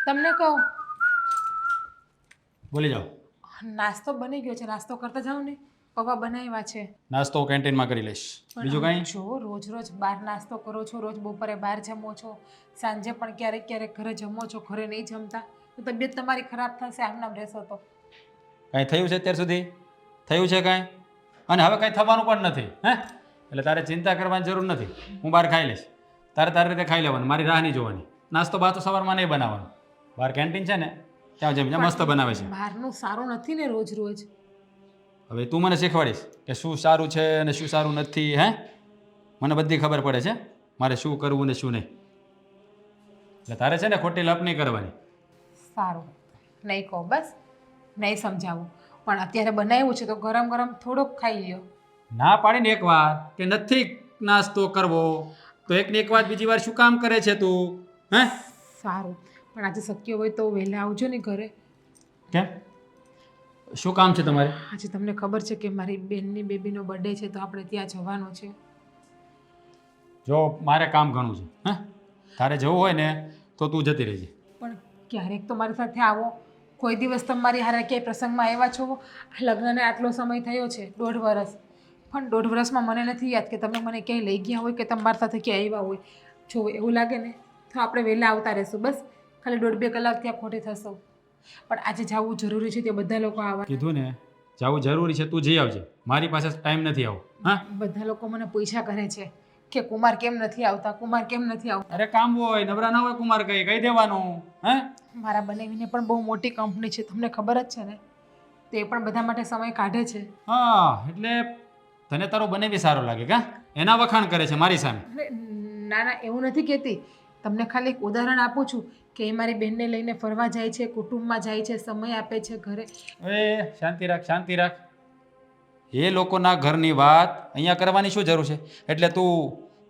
તમને કહું, બોલી જાઓ. નાસ્તો બની ગયો છે, નાસ્તો કરતા જાઓ ને. પપ્પા બનાવ્યા છે. નાસ્તો કેન્ટીનમાં કરી લઈશ. બીજું કાંઈ? જો રોજ રોજ બહાર નાસ્તો કરો છો, રોજ બપોરે બહાર જમો છો, સાંજે પણ ક્યારેક ક્યારેક ઘરે જમો છો, ઘરે નહીં જમતા તો તબિયત તમારી ખરાબ થશે. આમનામ રહેશો તો કાંઈ થયું છે અત્યાર સુધી? થયું છે કાંઈ? અને હવે કાંઈ થવાનું પણ નથી. હે એટલે તારે ચિંતા કરવાની જરૂર નથી. હું બહાર ખાઈ લઈશ. તારી રીતે ખાઈ લેવાનું, મારી રાહ નહીં જોવાની. નાસ્તો બાસ્તો સવારમાં નહીં બનાવવાનો. બહાર કેન્ટીન છે ને ત્યાં જમીને મસ્ત બનાવે છે. બહારનું સારું નથી ને રોજ રોજ. હવે તું મને શીખવાડીશ કે શું સારું છે અને શું સારું નથી. હે મને બધી ખબર પડે છે મારે શું કરવું ને શું નહીં. એટલે તારે છે ને ખોટી લપ નહીં કરવાની. સારું, નહીં કહો, બસ નહીં સમજાવું. પણ અત્યારે બનાવ્યું છે તો ગરમ ગરમ થોડોક ખાઈ લ્યો. ના પાડીને એક વાર કે નથી નાસ્તો કરવો તો એકની એક વાત બીજી વાર શું કામ કરે છે તું? હે સારું, પણ આજે શક્ય હોય તો વહેલા આવજો ને ઘરે. કેમ? શું કામ છે તમારે? આજે તમને ખબર છે કે મારી બેનની બેબીનો બર્થડે છે તો આપણે ત્યાં જવાનું છે. જો મારે કામ ઘણું છે. હે તારે જવું હોય ને તો તું જતી રહેજે. પણ ક્યારેક તો મારી સાથે આવો. કોઈ દિવસ તમારી હારે ક્યાંય પ્રસંગમાં આવ્યા છો? લગ્નને આટલો સમય થયો છે, 1.5 વર્ષ. પણ 1.5 વર્ષમાં મને નથી યાદ કે તમે મને ક્યાંય લઈ ગયા હોય કે તમારી સાથે ક્યાંય આવ્યા હોય. જો એવું લાગે ને તો આપણે વહેલા આવતા રહીશું. બસ ખાલી 1.5-2 કલાક ત્યાં ખોટી થશો. પણ આજે જવું જરૂરી છે, તે બધા લોકો આવવા. કીધું ને જવું જરૂરી છે, તું જઈ આવજે. મારી પાસે ટાઈમ નથી આવો. હા બધા લોકો મને પૂછ્યા કરે છે કે કુમાર કેમ નથી આવતા, કુમાર કેમ નથી આવતા. અરે કામ હોય, નવરા ના હોય કુમાર કહી દેવાનું. હે મારા બનાવીને પણ બહુ મોટી કંપની છે, તમને ખબર જ છે ને. તે પણ બધા માટે સમય કાઢે છે. હા એટલે તને તારો બનેવી સારો લાગે કા? એના વખાણ કરે છે મારી સામે. અરે ના ના, એવું નથી કહેતી. તમને ખાલી એક ઉદાહરણ આપું છું કે એ મારી બહેનને લઈને ફરવા જાય છે, કુટુંબમાં જાય છે, સમય આપે છે ઘરે. એ શાંતિ રાખ, શાંતિ રાખ. એ લોકોના ઘરની વાત અહીંયા કરવાની શું જરૂર છે? એટલે તું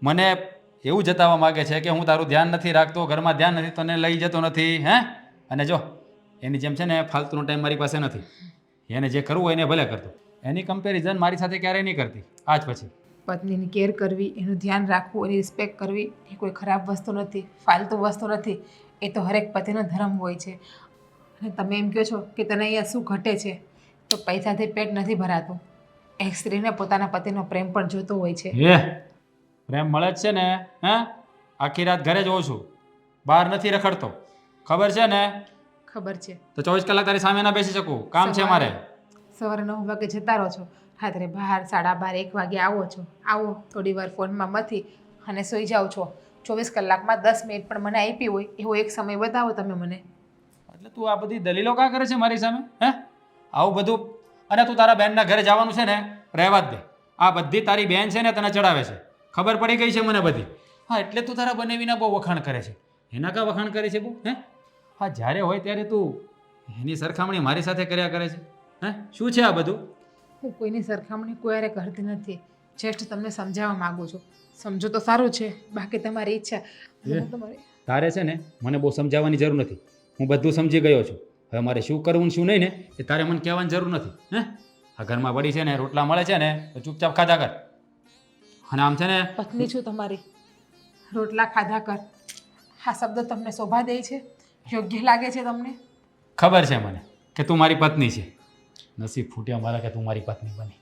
મને એવું જતાવવા માગે છે કે હું તારું ધ્યાન નથી રાખતો, ઘરમાં ધ્યાન નથી, તને લઈ જતો નથી. હે અને જો એની જેમ છે ને ફાલતુનો ટાઈમ મારી પાસે નથી. એને જે કરવું હોય એને ભલે કરતો. એની કમ્પેરિઝન મારી સાથે ક્યારેય નહીં કરતી આજ પછી. પત્નીની કેર કરવી, એનું ધ્યાન રાખવું, એની રિસ્પેક્ટ કરવી એ કોઈ ખરાબ વસ્તુ નથી, ફાલતુ વસ્તુ નથી. એ તો હરેક પતિનો ધર્મ હોય છે. અને તમે એમ કહો છો કે તને અહીંયા શું ઘટે છે, તો પૈસાથી પેટ નથી ભરાતું. એક સ્ત્રીને પોતાના પતિનો પ્રેમ પણ જોતો હોય છે. એ પ્રેમ મળે જ છે ને. હે આખી રાત ઘરે જ હોઉં છું, બહાર નથી રખડતો. ખબર છે ને? ખબર છે. તો 24 કલાક તારી સામે ના બેસી શકું, કામ છે મારે. સવારે 9 વાગે જતા રહો છો, રાત્રે 12, 12:30, 1 વાગે આવો છો. આવો થોડી વાર ફોનમાં મથી અને સૂઈ જાઓ છો. 24 કલાકમાં 10 મિનિટ પણ મને આપી હોય એવો એક સમય બતાવો તમે મને. એટલે તું આ બધી દલીલો કા કરે છે મારી સામે? હે આવું બધું? અને તું તારા બહેનના ઘરે જવાનું છે ને, રહેવા જ દે. આ બધી તારી બહેન છે ને તને ચડાવે છે, ખબર પડી ગઈ છે મને બધી. હા એટલે તું તારા બનેવીના બહુ વખાણ કરે છે. એના કા વખાણ કરે છે બહુ? હે હા જ્યારે હોય ત્યારે તું એની સરખામણી મારી સાથે કર્યા કરે છે. હે શું છે આ બધું? હું કોઈની સરખામણી કોઈ હારે કરતી નથી. જસ્ટ તમને સમજાવવા માગું છું. સમજો તો સારું છે, બાકી તમારી ઈચ્છા. હું તમારી તારે છે ને મને બહુ સમજાવવાની જરૂર નથી. હું બધું સમજી ગયો છું. હવે મારે શું કરવું ને શું નહીં ને એ તારે મને કહેવાની જરૂર નથી. હે આ ઘરમાં વળી છે ને રોટલા મળે છે ને તો ચૂપચાપ ખાધા કર. અને આમ છે ને પત્ની છું તમારી, રોટલા ખાધા કર. આ શબ્દ તમને શોભા દે છે? યોગ્ય લાગે છે તમને? ખબર છે મને કે તું મારી પત્ની છે. નસીબ ફૂટ્યા મારા કે તું મારી પત્ની બની.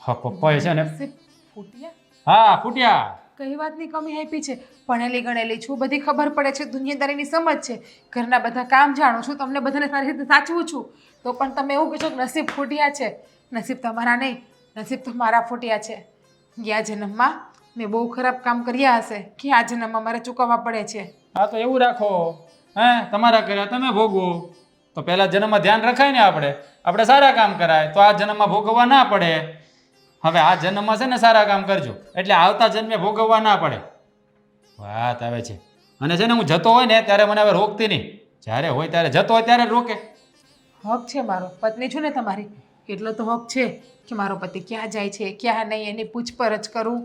હા પપ્પાએ છે ને નસીબ ફૂટ્યા? હા ફૂટ્યા. કઈ વાતની કમી આપી છે? ભણેલી ગણેલી છું, બધી ખબર પડે છે, દુનિયાદારીની સમજ છે, ઘરના બધા કામ જાણું છું, તમને બધાને સારી રીતે સાચવું છું. તો પણ તમે એવું કહો છો કે નસીબ ફૂટ્યા છે. નસીબ તમારા નહીં, નસીબ તો મારા ફૂટ્યા છે. ગયા જન્મમાં મેં બહુ ખરાબ કામ કર્યા હશે કે આ જન્મમાં મારે ચૂકવવા પડે છે. હા તો એવું રાખો. હે તમારા કર્યા તમે ભોગવો. તો પહેલા જન્મમાં ધ્યાન રખાય ને આપણે સારા કામ કરાય તો આ જન્મમાં ભોગવવા ના પડે. હવે આ જન્મમાં છે ને સારા કામ કરજો એટલે આવતા જન્મે ભોગવવા ના પડે. વાત આવે છે. અને છે ને હું જતો હોય ને ત્યારે મને હવે રોકતી નહીં. જ્યારે હોય ત્યારે જતો હોય ત્યારે જ રોકે. હક છે મારો, પત્ની છું ને તમારી, એટલો તો હક છે કે મારો પતિ ક્યાં જાય છે ક્યાં નહીં એની પૂછપરછ કરું.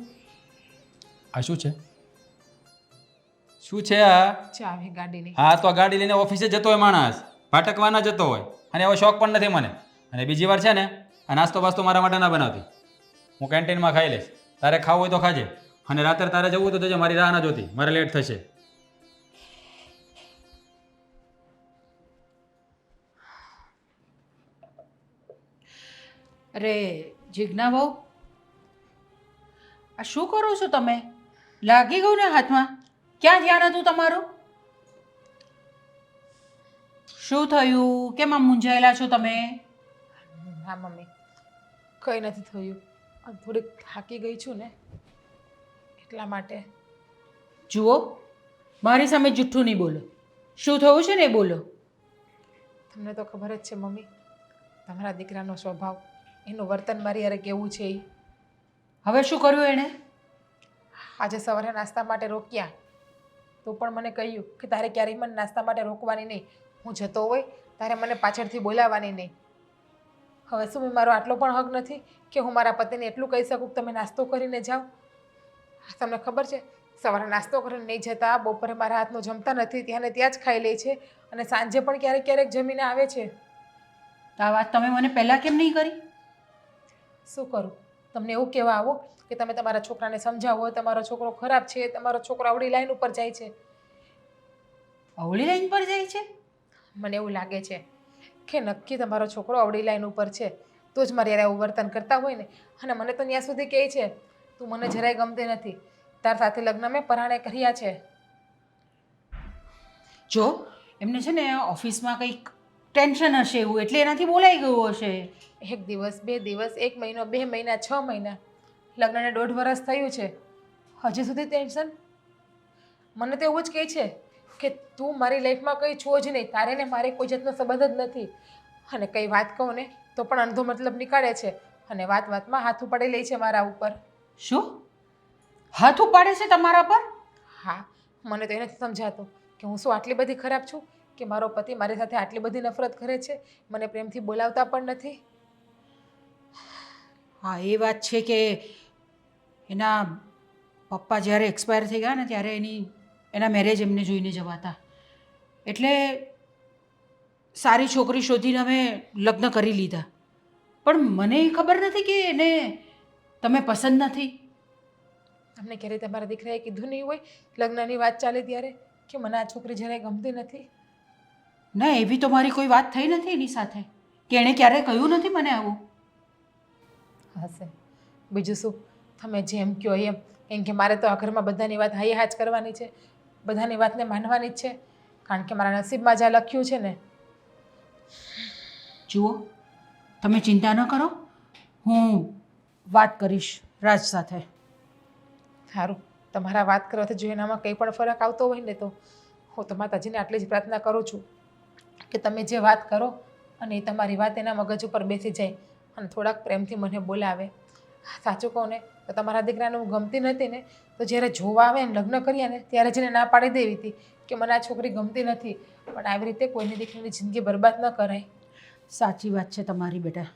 આ શું છે? શું છે આ? ચાવી ગાડીની. હા તો આ ગાડી લઈને ઓફિસે જતો હોય માણસ, ભટકવાના જતો હોય. અને એવો શોખ પણ નથી મને. અને બીજી વાર છે ને આ નાસ્તો બાસ્તો મારા માટે ના બનાવતી. હું કેન્ટીનમાં ખાઈ લઈશ. તારે ખાવું હોય તો ખાજે. અને રાત્રે તારે જવું તો જજે, મારી રાહ ના જોતી, મારે લેટ થશે. અરે જીજ્ઞા બહુ, આ શું કરો છો તમે? લાગી ગયું ને હાથમાં? ક્યાં ધ્યાન હતું તમારું? શું થયું? કેમ આમ મૂંઝાયેલા છો તમે? હા મમ્મી, કંઈ નથી થયું. આ થોડીક થાકી ગઈ છું ને એટલા માટે. જુઓ, મારી સામે જુઠ્ઠું નહીં બોલો. શું થયું છે ને એ બોલો. તમને તો ખબર જ છે મમ્મી, તમારા દીકરાનો સ્વભાવ, એનું વર્તન મારી યારે કેવું છે એ. હવે શું કર્યું એણે? આજે સવારે નાસ્તા માટે રોક્યા તો પણ મને કહ્યું કે તારે ક્યારેય મને નાસ્તા માટે રોકવાની નહીં. હું જતો હોય તારે મને પાછળથી બોલાવવાની નહીં. હવે શું મેં મારો આટલો પણ હક નથી કે હું મારા પતિને એટલું કહી શકું કે તમે નાસ્તો કરીને જાઓ? તમને ખબર છે, સવારે નાસ્તો કરીને નહીં જતા, બપોરે મારા હાથનું જમતા નથી, ત્યાં ને ત્યાં જ ખાઈ લે છે અને સાંજે પણ ક્યારેક ક્યારેક જમીને આવે છે. તો આ વાત તમે મને પહેલાં કેમ નહીં કરી? શું કરું? તમને એવું કહેવા આવો કે તમે તમારા છોકરાને સમજાવો તમારો છોકરો ખરાબ છે, તમારો છોકરો આવડી લાઈન ઉપર જાય છે. અવળી લાઈન પર જાય છે? મને એવું લાગે છે કે નક્કી તમારો છોકરો અવળી લાઈન ઉપર છે, તો જ મારે યાર એવું વર્તન કરતા હોય ને. અને મને તો ત્યાં સુધી કહે છે તું મને જરાય ગમતી નથી, તાર સાથે લગ્ન મેં પરાણે કર્યા છે. જો એમને છે ને ઓફિસમાં કંઈક ટેન્શન હશે એવું, એટલે એનાથી બોલાઈ ગયું હશે. 1 દિવસ 2 દિવસ 1 મહિનો 2 મહિના 6 મહિના, લગ્નને 1.5 વર્ષ થયું છે, હજી સુધી ટેન્શન? મને તો એવું જ કહે છે કે તું મારી લાઈફમાં કંઈ છો જ નહીં, તારે ને મારે કોઈ જાતનો સંબંધ જ નથી. અને કંઈ વાત કહું ને તો પણ અંધો મતલબ નીકાળે છે અને વાત વાતમાં હાથ ઉપાડી લે છે મારા ઉપર. શું હાથ ઉપાડે છે તમારા પર? હા, મને તો એ નથી સમજાતું કે હું શું આટલી બધી ખરાબ છું કે મારો પતિ મારી સાથે આટલી બધી નફરત કરે છે, મને પ્રેમથી બોલાવતા પણ નથી. હા, એ વાત છે કે એના પપ્પા જ્યારે એક્સપાયર થઈ ગયા ને ત્યારે એના મેરેજ એમને જોઈને જવાતા, એટલે સારી છોકરી શોધીને અમે લગ્ન કરી લીધા. પણ મને ખબર નથી કે એને તમે પસંદ નથી. તમને ક્યારેય તમારા દીકરાએ કીધું નહીં હોય લગ્નની વાત ચાલે ત્યારે કે મને આ છોકરી જરાય ગમતી નથી? ના, એવી તો મારી કોઈ વાત થઈ નથી એની સાથે કે એણે ક્યારેય કહ્યું નથી મને આવું. હશે, બીજું શું? તમે જેમ કહો એમ કે મારે તો આ ઘરમાં બધાની વાત હાઈ હાજ કરવાની છે, બધાની વાતને માનવાની જ છે, કારણ કે મારા નસીબમાં જ્યાં લખ્યું છે ને. જુઓ, તમે ચિંતા ન કરો, હું વાત કરીશ રાજ સાથે. સારું, તમારા વાત કરવાથી જો એનામાં કંઈ પણ ફરક આવતો હોય ને તો હું તો માતાજીને આટલી જ પ્રાર્થના કરું છું કે તમે જે વાત કરો અને એ તમારી વાત એના મગજ ઉપર બેસી જાય અને થોડાક પ્રેમથી મને બોલાવે. સાચું કહું ને તો તમારા દીકરાને હું ગમતી નથી ને તો જ્યારે જોવા આવે ને લગ્ન કર્યા ને ત્યારે જ એને ના પાડી દેવી હતી કે મને આ છોકરી ગમતી નથી. પણ આવી રીતે કોઈની દીકરીની જિંદગી બરબાદ ન કરાય. સાચી વાત છે તમારી બેટા,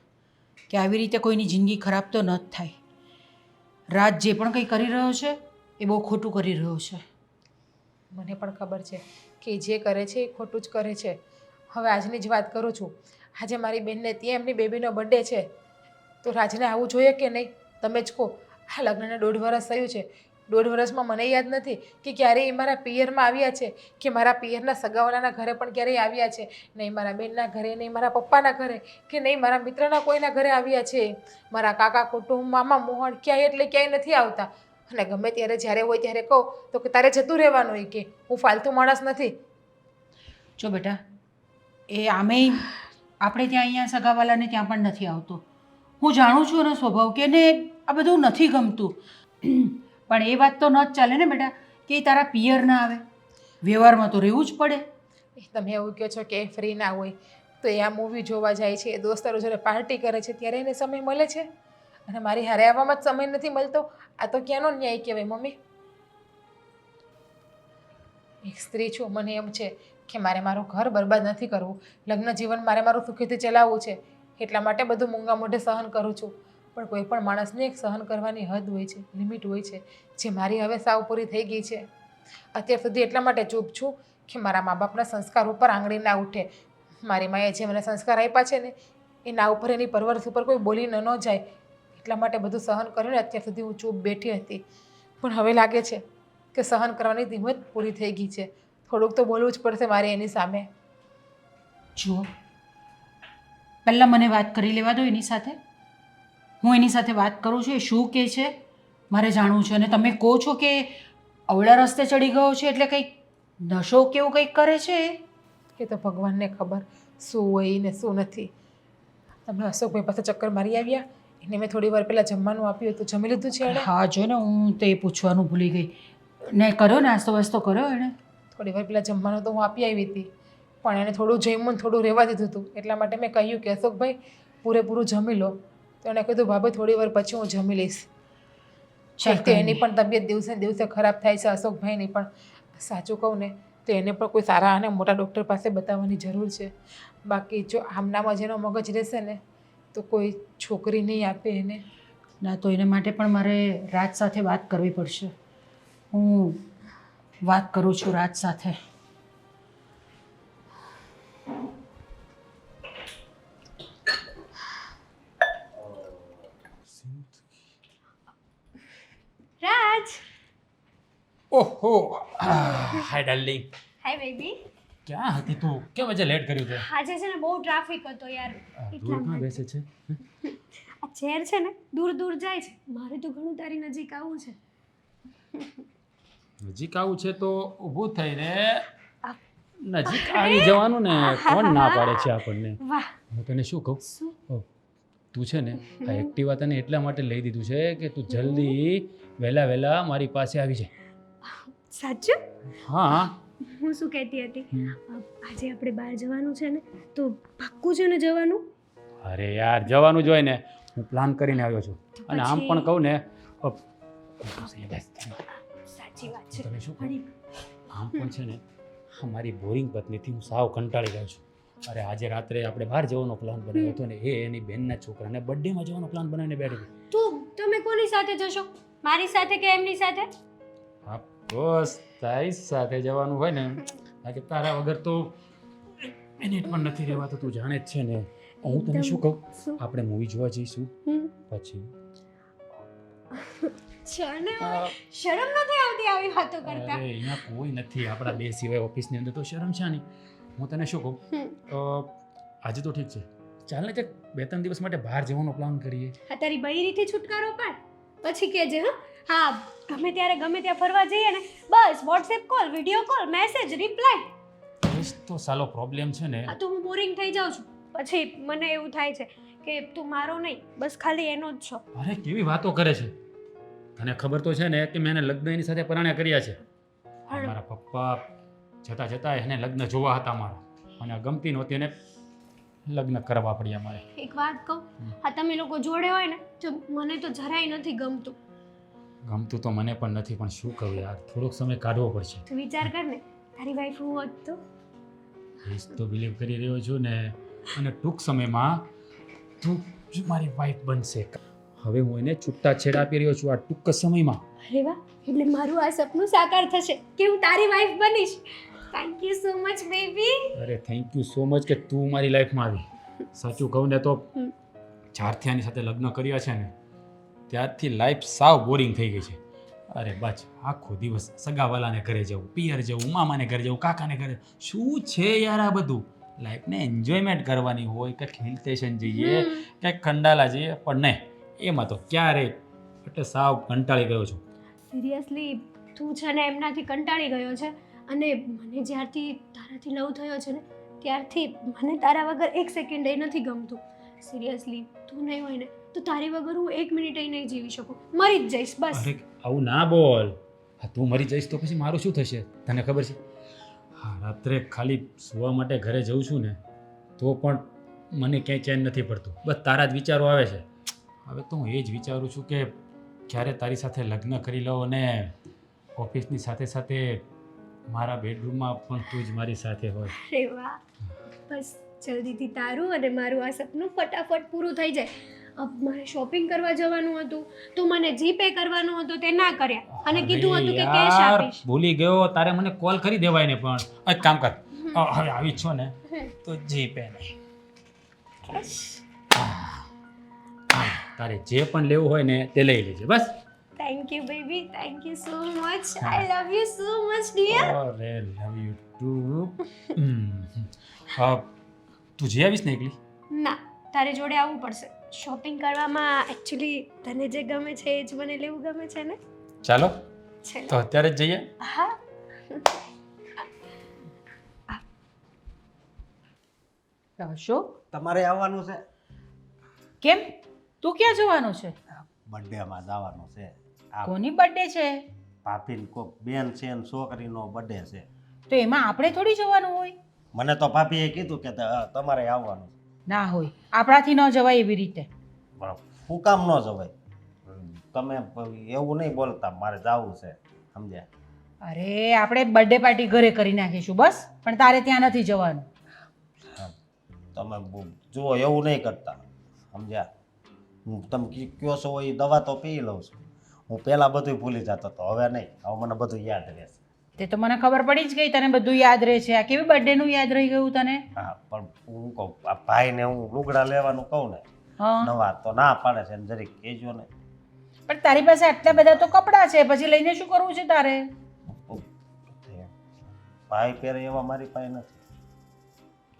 કે આવી રીતે કોઈની જિંદગી ખરાબ તો ન જ થાય. રાજ જે પણ કંઈ કરી રહ્યો છે એ બહુ ખોટું કરી રહ્યો છે. મને પણ ખબર છે કે જે કરે છે એ ખોટું જ કરે છે. હવે આજની જ વાત કરું છું. આજે મારી બેનને ત્યાં એમની બેબીનો બર્થડે છે, તો રાજને આવવું જોઈએ કે નહીં? તમે જ કહો. આ લગ્નને 1.5 વર્ષ થયું છે, 1.5 વર્ષમાં મને યાદ નથી કે ક્યારેય એ મારા પિયરમાં આવ્યા છે કે મારા પિયરના સગાવાલાના ઘરે પણ ક્યારેય આવ્યા છે. નહીં મારા બેનના ઘરે, નહીં મારા પપ્પાના ઘરે, કે નહીં મારા મિત્રના કોઈના ઘરે આવ્યા છે. મારા કાકા કુટુંબ, મામા મોહણ ક્યાંય એટલે ક્યાંય નથી આવતા. અને ગમે ત્યારે જ્યારે હોય ત્યારે કહો તો કે તારે જતું રહેવાનું હોય, કે હું ફાલતુ માણસ નથી. જો બેટા, એ આમેય આપણે ત્યાં અહીંયા સગાવાલાને ત્યાં પણ નથી આવતો. હું જાણું છું એનો સ્વભાવ કે એને આ બધું નથી ગમતું. પણ એ વાત તો ન જ ચાલે ને બેટા કે એ તારા પિયર ના આવે. વ્યવહારમાં તો રહેવું જ પડે. તમે એવું કહો છો કે એ ફ્રી ના હોય તો એ આ મૂવી જોવા જાય છે, દોસ્તારો જોડે પાર્ટી કરે છે, ત્યારે એને સમય મળે છે અને મારી હારે આવવામાં જ સમય નથી મળતો. આ તો ક્યાંનો ન્યાય કહેવાય મમ્મી? એક સ્ત્રી છું, મને એમ છે કે મારે મારું ઘર બરબાદ નથી કરવું, લગ્ન જીવન મારે મારું સુખીથી ચલાવવું છે, એટલા માટે બધું મૂંગા મોઢે સહન કરું છું. પણ કોઈ પણ માણસને એક સહન કરવાની હદ હોય છે, લિમિટ હોય છે, જે મારી હવે સાવ પૂરી થઈ ગઈ છે. અત્યાર સુધી એટલા માટે ચૂપ છું કે મારા મા બાપના સંસ્કાર ઉપર આંગળી ના ઉઠે. મારી માએ જે મને સંસ્કાર આપ્યા છે ને એના ઉપર, એની પરવરિશ ઉપર કોઈ બોલીને ન જાય, એટલા માટે બધું સહન કરીને અત્યાર સુધી હું ચૂપ બેઠી હતી. પણ હવે લાગે છે કે સહન કરવાની હિંમત પૂરી થઈ ગઈ છે. થોડુંક તો બોલવું જ પડશે મારે એની સામે. જુઓ, પહેલાં મને વાત કરી લેવા દો એની સાથે, હું એની સાથે વાત કરું છું એ શું કહે છે મારે જાણવું છે. અને તમે કહો છો કે અવળા રસ્તે ચડી ગયો છે એટલે કંઈક નશો કેવું કંઈક કરે છે એ? એ તો ભગવાનને ખબર શું હોય ને શું નથી. તમે અશોકભાઈ પાસે ચક્કર મારી આવ્યા, એને મેં થોડી વાર પહેલાં જમવાનું આપ્યું હતું, જમી લીધું છે એણે? હા જો ને હું તો એ પૂછવાનું ભૂલી ગઈ. ને કર્યો નાસ્તો વાસ્તો કર્યો એણે? થોડી વાર પહેલાં જમવાનું તો હું આપી આવી હતી, પણ એને થોડું જમ્યું ને થોડું રહેવા દીધું હતું. એટલા માટે મેં કહ્યું કે અશોકભાઈ પૂરેપૂરું જમી લો. તો એણે કીધું ભાભી થોડી વાર પછી હું જમી લઈશ. ચાલ કે એની પણ તબિયત દિવસે ને દિવસે ખરાબ થાય છે અશોકભાઈની પણ. સાચું કહું ને તો એને પણ કોઈ સારા અને મોટા ડૉક્ટર પાસે બતાવવાની જરૂર છે. બાકી જો આમનામાં જેનો મગજ રહેશે ને તો કોઈ છોકરી નહીં આપે એને. ના તો એના માટે પણ મારે રાજ સાથે વાત કરવી પડશે. હું વાત કરું છું રાજ સાથે. રાજ, ઓહો હાય ડાર્લિંગ, હાય બેબી. ક્યાં હતી તું? કેમ આજે લેટ કર્યું તે? આજે છે ને બહુ ટ્રાફિક હતો યાર. દૂર ક્યાં બેસે છે? આ ચેર છે ને દૂર દૂર જાય છે. મારે તો ઘણું તારી નજીક આવવું છે. નજીક આવું છે તો ઊભું થઈને નજીક આવી જવાનું ને. કોણ ના પાડે છે આપણને? વાહ, હું તને શું કહું, શું? તું છે ને આ એક્ટિવા તને એટલા માટે લઈ દીધું છે કે તું જલ્દી વહેલા મારી પાસે આવી જાય. સાચું? હા. હું શું કહેતી હતી, આજે આપણે બહાર જવાનું છે ને, તો પાક્કું છે ને જવાનું? અરે યાર જવાનું જ હોય ને. હું પ્લાન કરીને આવ્યો છું. અને આમ પછી? પણ કહું ને સાચી વાત છે. તને શું કહું, અને આમ પણ છે ને મારી બોરિંગ પત્નીથી હું સાવ કંટાળી ગયો છું. અરે આજે રાત્રે આપણે બહાર જવાનો પ્લાન બનાવ્યો હતો ને એ એની બેનના છોકરાને બર્થડેમાં જવાનો પ્લાન બનાવીને બેઠી હતી. તમે કોની સાથે જશો? મારી સાથે કે એમની સાથે? હા બસ તારી સાથે જવાનું હોય ને, કારણ કે તારા વગર તો મિનિટ પણ નથી રહેવાતું. તું જાણે જ છે ને. હું તને શું કહું, શું? આપણે મૂવી જોવા જઈશું હમ. પછી શરમ નથી આવતી આવી વાતો અરે કરતા? અહીંયા કોઈ નથી આપણા બે સિવાય ઓફિસની અંદર, તો શરમ છે નહીં. હું તને શું કહું, આજે તો ઠીક છે, ચાલ ને 2-3 દિવસ માટે બહાર જવાનો પ્લાન કરીએ. હા, તારી બૈરીથી છુટકારો પાડ પછી કહેજે. હા, ગમે ત્યારે ગમે ત્યાં ફરવા જઈએ ને, બસ WhatsApp call, video call, message, reply. એ જ તો સાલો પ્રોબ્લેમ છે ને. આ તો હું બોરિંગ થઈ જાઉં છું. પછી મને એવું થાય છે કે તું મારો નહીં, બસ ખાલી એનો જ છો. અરે કેવી વાતો કરે છે. તને ખબર તો છે ને કે મેં એને લગ્ન એની સાથે પરણ્યા કર્યા છે. પણ મારા પપ્પા છતાં એને લગ્ન જોવા હતા મારા, અને ગમતી નહોતી અને લગ્ન કરવા પડ્યા મારે. એક વાત કહું, આ તમે લોકો જોડે હોય ને તો મને તો જરાય નથી ગમતું. ગમતું તો મને પણ નથી, પણ શું કહું યાર, થોડોક સમય કાઢવો પડશે. તું વિચાર કર ને, તારી વાઈફ હું હોત તો. એ જ તો બિલીવ કરી રહ્યો છું ને. અને ટૂંક સમયમાં તું જ મારી વાઈફ બનશે. હવે હું એને છૂટા છેડા આપી રહ્યો છું આ ટૂંક સમયમાં. અરે વાહ, એટલે મારું આ સપનું સાકાર થશે કે હું તારી વાઈફ બનીશ. Thank you so much baby. અરે થેન્ક યુ સો મચ કે તું મારી લાઈફમાં આવી. સાચું કહું ને તો જ્યારથી આની સાથે લગ્ન કર્યા છે ને ત્યારથી લાઈફ સાવ બોરિંગ થઈ ગઈ છે. અરે બસ આખો દિવસ સગાવાલાને ઘરે જવું, પિયર જવું, મામાને ઘરે જવું, કાકાને ઘરે. શું છે યાર આ બધું? લાઈફને એન્જોયમેન્ટ કરવાની હોય, કંઈક હિલ સ્ટેશન જઈએ, કંઈક ખંડાલા જઈએ, પણ નહીં, એમાં તો ક્યારે એટલે સાવ કંટાળી ગયો છું. સિરિયસલી તું છે ને એમનાથી કંટાળી ગયો છે. અને મને જ્યારથી તારાથી લવ થયો છે ને ત્યારથી મને તારા વગર એક સેકન્ડ એ નથી ગમતું. સિરિયસલી તું નહીં હોય ને તો તારી વગર હું 1 મિનિટ નહીં જીવી શકું, મરી જ જઈશ બસ. અરે આવું ના બોલ. હા તું મરી જઈશ તો પછી મારું શું થશે તને ખબર છે? હા રાત્રે ખાલી સુવા માટે ઘરે જઉં છું ને તો પણ મને ક્યાંય ચેન નથી પડતું. બસ તારા જ વિચારો આવે છે. હવે તો હું એ જ વિચારું છું કે ક્યારે તારી સાથે લગ્ન કરી લઉં અને ઓફિસની સાથે સાથે મારા બેડરૂમમાં પણ તું જ મારી સાથે હોય. અરે વાહ, બસ જલ્દીથી તારું અને મારું આ સપનું ફટાફટ પૂરું થઈ જાય. મારે શોપિંગ કરવા જવાનું હતું તો મને જીપે કરવાનું હતું, તે ના કર્યા અને કીધું હતું કે કેશ આપીશ. ભૂલી ગયો, તારે મને કોલ કરી દેવાય ને. પણ એક કામ કર, હવે આવી જ છો ને તો જીપે નહીં, તારે જે પણ લેવું હોય ને તે લઈ લેજે બસ. Thank you baby, thank you so much. I love you so much dear. અરે લવ યુ ટુ. તું જઈ આવીશ ને એકલી? ના, તારે જોડે આવવું પડશે. શોપિંગ કરવામાં એકચ્યુઅલી તને જે ગમે છે એ જ મને લેવું ગમે છે ને ચાલો છે ને? તો અત્યારે જ જઈએ. હા અશોક તમારે આવવાનું છે કેમ તું ક્યાં જવાનું છે? બર્થડેમાં જવાનું છે. આ કોની બર્થડે છે? ભાભીને કોક બેન છે ને છોકરીનો બર્થડે છે. તો એમાં આપણે થોડી જવાનું હોય? મને તો ભાભીએ કીધું કે તમારે આવવાનું છે. ના હોય, આપણાથી ન જવાય એવી રીતે. પણ શું કામ ન જવાય? તમે એવું નહીં બોલતા, મારે જવું છે, સમજ્યા? અરે આપણે બર્થડે પાર્ટી ઘરે કરી નાખીશું બસ, પણ તારે ત્યાં નથી જવાનું. તમે જુઓ એવું નહીં કરતા, સમજ્યા? હું તમે કયો છો એ દવા તો પી લઉં છું. હું પહેલાં બધું ભૂલી જતો હતો, હવે નહીં. હવે મને બધું યાદ રહેશે. તે તો મને ખબર પડી જ ગઈ તને બધું યાદ રહે છે. આ કેવી બર્થડેનું યાદ રહી ગયું તને? હા, પણ હું કહું આ ભાઈને હું લુગડા લેવાનું કહું ને હા, નવા, તો ના પાડે છે ને જરીક કહેજો ને. પણ તારી પાસે આટલા બધા તો કપડાં છે, પછી લઈને શું કરવું છે તારે? ભાઈ પહેરે એવા મારી પાસે નથી.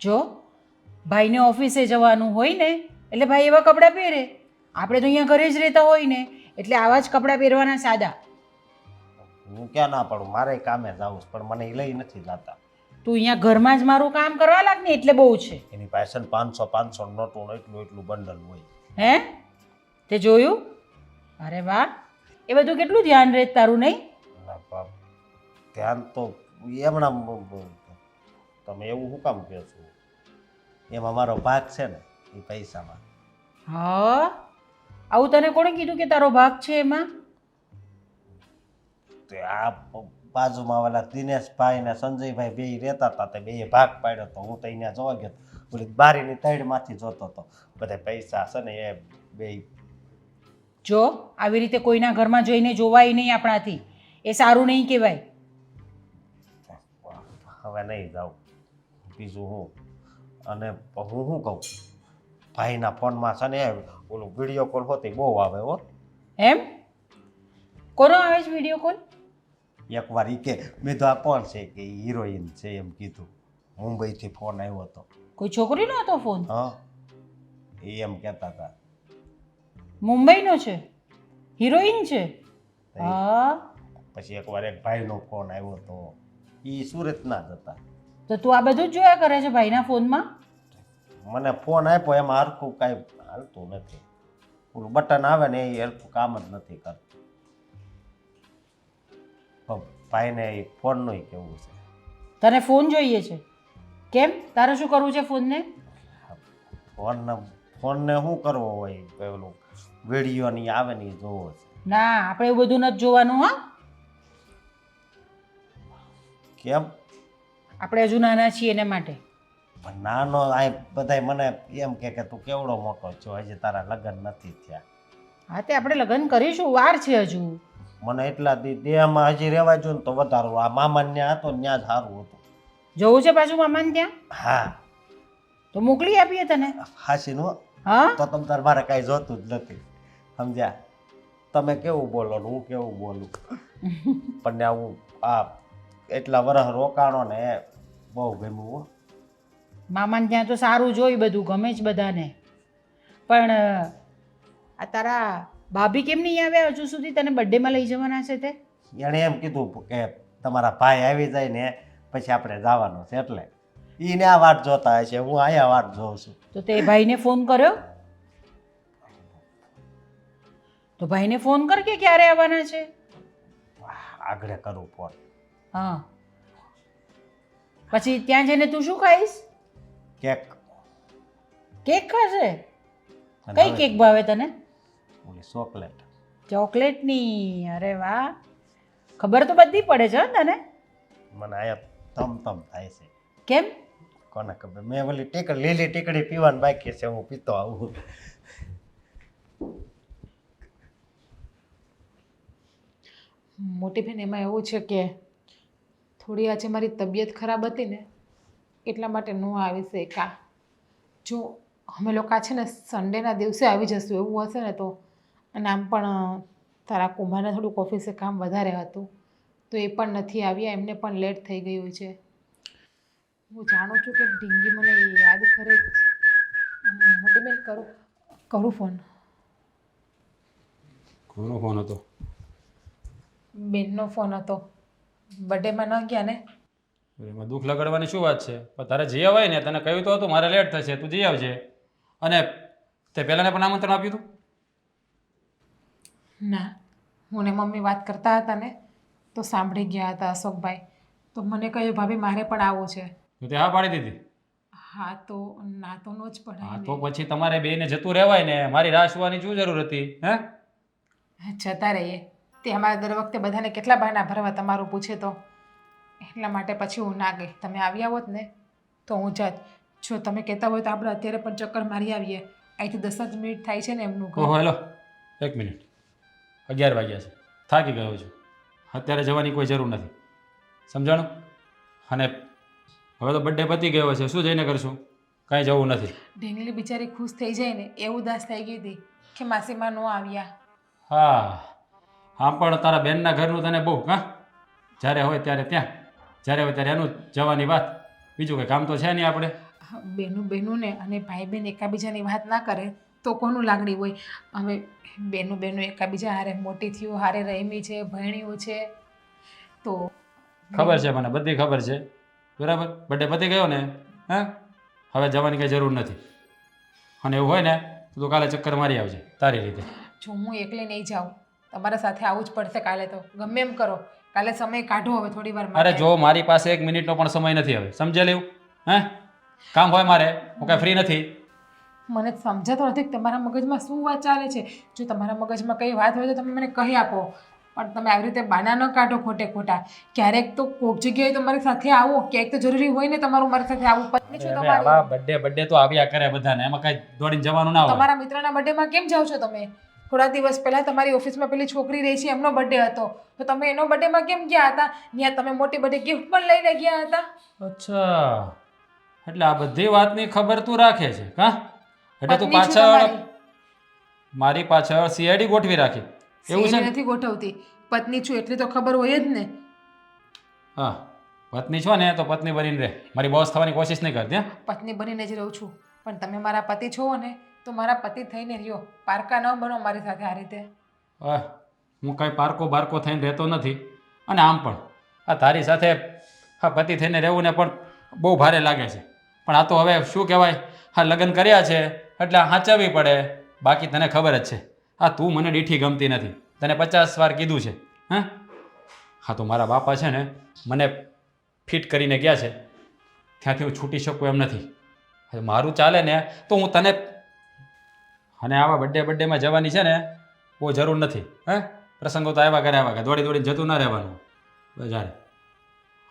જો ભાઈને ઓફિસે જવાનું હોય ને એટલે ભાઈ એવા કપડાં પહેરે. આપણે તો અહીંયા ઘરે જ રહેતા હોય ને એટલે આવા જ કપડાં પહેરવાના સાદા. હું ક્યાં ના પાડું, મારે કામે જવું છે, પણ મને એ લઈ નથી જતા. તું અહીંયા ઘરમાં જ મારું કામ કરવા લાગ ને એટલે બહુ છે. એની પાસે 500 નોટું એટલું બંડલ હોય. હે તે જોયું? અરે વાહ, એ બધું કેટલું ધ્યાન રહે તારું નહીં? ના બાપ, ધ્યાન તો એમણા તમે એવું શું કામ કહો છો? એમાં મારો ભાગ છે ને એ પૈસામાં. હા, આવું તને કોણે કીધું કે તારો ભાગ છે એમાં? તો આ બાજુમાં ઓલા દિનેશભાઈ ને સંજયભાઈ બે રહેતા હતા, તે બે ભાગ પાડ્યો તો હું તો અહીંયા જોવા ગયો. ઓલી બારીની તળમાંથી જોતો હતો. બધા પૈસા છે ને એ બે. જો આવી રીતે કોઈના ઘરમાં જઈને જોવાય નહીં આપણાથી, એ સારું નહીં કહેવાય. હવે નહીં જાઉં. બીજું હું અને હું શું કહું, ભાઈના ફોનમાં છે ને ઓલું વિડીયો કોલ હોતી બહુ આવે હો. એમ? કોનો આવે છે વિડીયો કોલ? એકવાર ઈ કે મેં તો આ કોણ છે કે હિરોઈન છે એમ કીધું. મુંબઈથી ફોન આવ્યો હતો. કોઈ છોકરીનો હતો ફોન? હા, એ એમ કહેતા હતા. મુંબઈનો છે? હિરોઈન છે? હા. પછી એકવાર એક ભાઈનો ફોન આવ્યો હતો, એ સુરતના જ હતા. તો તું આ બધું જ જોયા કરે છે ભાઈના ફોનમાં? મને ફોન આપ્યો એમાં હરખું કાંઈ હાલતું નથી. ઓલું બટન આવે ને એ હરખું કામ જ નથી કરતું. ભાઈને એ ફોનનું કેવું છે. તને ફોન જોઈએ છે? કેમ, તારે શું કરવું છે ફોનને? ફોનને શું કરવો હોય, પેલું વિડીયો ની આવે ને એ જોવો છે. ના, આપણે એવું બધું નથી જોવાનું. હા, કેમ? આપણે હજુ નાના છીએ એના માટે. પણ નાનો આ બધાય મને એમ કે તું કેવડો મોટો છો, હજી તારા લગ્ન નથી થયા. હા, તે આપણે લગ્ન કરીશું, વાર છે હજુ. મને એટલા દેહમાં હજી રહેવા જો ને તો વધારું. આ મામા ત્યાં હતો ત્યાં જ સારું હતું. જવું છે પાછું મામાને ત્યાં? હા, તો મોકલી આપીએ તને. હાસી નો હા, તો તમ તાર મારે કાંઈ જોતું જ નથી, સમજ્યા? તમે કેવું બોલો ને હું કેવું બોલું, પણ હું આ એટલા વર્ષ રોકાણો ને એ બહુ ગમ્યું હો. મામાને ત્યાં તો સારું જોઈ, બધું ગમે જ બધાને. પણ આ તારા ભાભી કેમ નહીં આવ્યા હજુ સુધી? તને બર્થડેમાં લઈ જવાના છે તે? એણે એમ કીધું કે તમારા ભાઈ આવી જાય ને પછી આપણે જવાનું છે, એટલે એને આ વાટ જોતા હશે, હું અહીંયા વાટ જોઉં છું. તો તે ભાઈને ફોન કર્યો? તો ભાઈને ફોન કર કે ક્યારે આવવાના છે. આગળ કરું ફોન. હા, પછી ત્યાં જઈને તું શું ખાઈશ? કેક. કેક ખાશે? અને કઈ હવે કેક ભાવે તને? ઓલી ચોકલેટ. ચોકલેટની? અરે વાહ, ખબર તો બધી પડે છે હો તને. મને આયા તમ થાય છે. કેમ? કોને ખબર, મેં ઓલી લીલી ટીકડી પીવાનું બાકી છે, હું પીતો આવું. મોટી બેન, એમાં એવું છે કે થોડી આજે મારી તબિયત ખરાબ હતી ને એટલા માટે ન આવી શકા. જો અમે લોકો છે ને સન્ડેના દિવસે આવી જશું એવું હશે ને તો, અને આમ પણ તારા કુમારને થોડુંક ઓફિસે કામ વધારે હતું તો એ પણ નથી આવ્યા, એમને પણ લેટ થઈ ગયું છે. હું જાણું છું કે ઢીંગી મને યાદ કરે. મોટી બેન, કરું ફોન. કોનો ફોન હતો? બેનનો ફોન હતો. બર્થડેમાં ન ગયા ને? એમાં દુઃખ લગાડવાની શું વાત છે? પણ તારે જઈ અવાય ને, તને કહ્યું તો હતું મારે લેટ થશે, તું જઈ આવજે. અને તે પહેલાંને પણ આમંત્રણ આપ્યું હતું? ના, હું ને મમ્મી વાત કરતા હતા ને તો સાંભળી ગયા હતા અશોકભાઈ. તો મને કહ્યું ભાભી મારે પણ આવવું છે. તો તે હા પાડી દીધી? હા તો ના તો નો જ હા પડાય તો ને. પછી તમારે બેને જતું રહેવાય ને, મારી રાહ જોવાની શું જરૂર હતી? હે? જતા રહીએ. તે અમારે દર વખતે બધાને કેટલા બહાના ભરવા તમારું પૂછે તો. એટલા માટે પછી હું ના ગઈ. તમે આવ્યા હોત ને તો હું જાત. જો તમે કહેતા હોય તો આપણે અત્યારે પણ ચક્કર મારી આવીએ. અહીંથી 10 જ મિનિટ થાય છે ને એમનું ઘર. ઓહો હેલો, 1 મિનિટ. 11 વાગ્યા છે, થાકી ગયો છું. અત્યારે જવાની કોઈ જરૂર નથી, સમજાણું? અને હવે તો બર્થડે પતી ગયો છે, શું જઈને કરશું? કાંઈ જવું નથી. ઢીંગલી બિચારી ખુશ થઈ જાય ને એવું ઉદાસ થઈ ગઈ હતી કે માસીમાં ન આવ્યા. હા, આમ પણ તારા બેનના ઘરનું તને બહુ, હા? જ્યારે હોય ત્યારે ત્યાં, જ્યારે હોય ત્યારે એનું જ જવાની વાત. બીજું કંઈ કામ તો છે નહીં આપણે. બેનું ને અને ભાઈ બહેન એકાબીજાની વાત ના કરે તો કોનું લાગણી હોય? હવે બેનું એકાબીજા હારે મોટી થયું, હારે રમી છે, ભણ્યું છે, તો ખબર છે મને, બધી ખબર છે, બરાબર. બર્થડે પતી ગયો ને, હા? હવે જવાની કંઈ જરૂર નથી. અને એવું હોય ને તો તું કાલે ચક્કર મારી આવજે તારી રીતે. જો હું એકલી નહીં જાઉં, તમારા સાથે આવવું જ પડશે કાલે. તો ગમે એમ કરો, કાલે સમય કાઢો હવે થોડી વાર અરે જો મારી પાસે 1 મિનિટનો પણ સમય નથી હવે, સમજે લેવું? હે? કામ હોય મારે, હું કાંઈ ફ્રી નથી. મને સમજાતો નથી કે તમારા મગજમાં શું વાત ચાલે છે. જો તમારા મગજમાં કઈ વાત હોય તો તમે મને કહી આપો, પણ તમે આવી રીતે બાના ન કાઢો ખોટે ખોટા. ક્યારેક તો કોઈક જગ્યાએ તમારી સાથે આવો, ક્યાંક તો જરૂરી હોય ને તમારું મારી સાથે આવું. પત્ની છો હવે તમારી. આવા બર્થડે તો આવ્યા કરે બધાને, એમાં કાંઈ દોડીને જવાનું ના હોય. તમારા મિત્રના બર્થડેમાં કેમ જાઓ છો તમે? થોડા દિવસ પહેલા તમારી ઓફિસમાં પેલી છોકરી રહી છે એમનો બર્થડે હતો, તો તમે એનો બર્થડેમાં કેમ ગયા હતા? ત્યાં તમે મોટી બર્થડે ગિફ્ટ પણ લઈને ગયા હતા. અચ્છા, એટલે આ બધી વાતની ખબર તું રાખે છે, હા? એટલે તું પત્ની છું પાછળ તમારી. મારી પાછળ સીઆઈડી ગોઠવી રાખી એવું છે સીએડી ને? નથી ગોઠવતી. પત્ની છું એટલી તો ખબર હોય જ ને. હા, પત્ની છો ને તો પત્ની બનીને રહે, મારી બોસ થવાની કોશિશ નહીં કરતી. હા, પત્ની બનીને જ રહું છું, પણ તમે મારા પતિ છો ને તો મારા પતિ થઈને રહ્યો. પારકા ન બનો મારી સાથે આ રીતે. હું કાંઈ પારકો બારકો થઈને રહેતો નથી. અને આમ પણ આ તારી સાથે હા પતિ થઈને રહેવું ને પણ બહુ ભારે લાગે છે. પણ આ તો હવે શું કહેવાય, હા લગ્ન કર્યા છે એટલે હાચવવી પડે. બાકી તને ખબર જ છે, હા તું મને દીઠી ગમતી નથી, તને 50 વાર કીધું છે. હા હા તો મારા બાપા છે ને મને ફિટ કરીને ગયા છે, ત્યાંથી હું છૂટી શકું એમ નથી. હવે મારું ચાલે ને તો હું તને, અને આવા બર્થડેમાં જવાની છે ને બહુ જરૂર નથી. હે પ્રસંગો તો આવ્યા કરે દોડી દોડીને જતું ના રહેવાનું બજારે.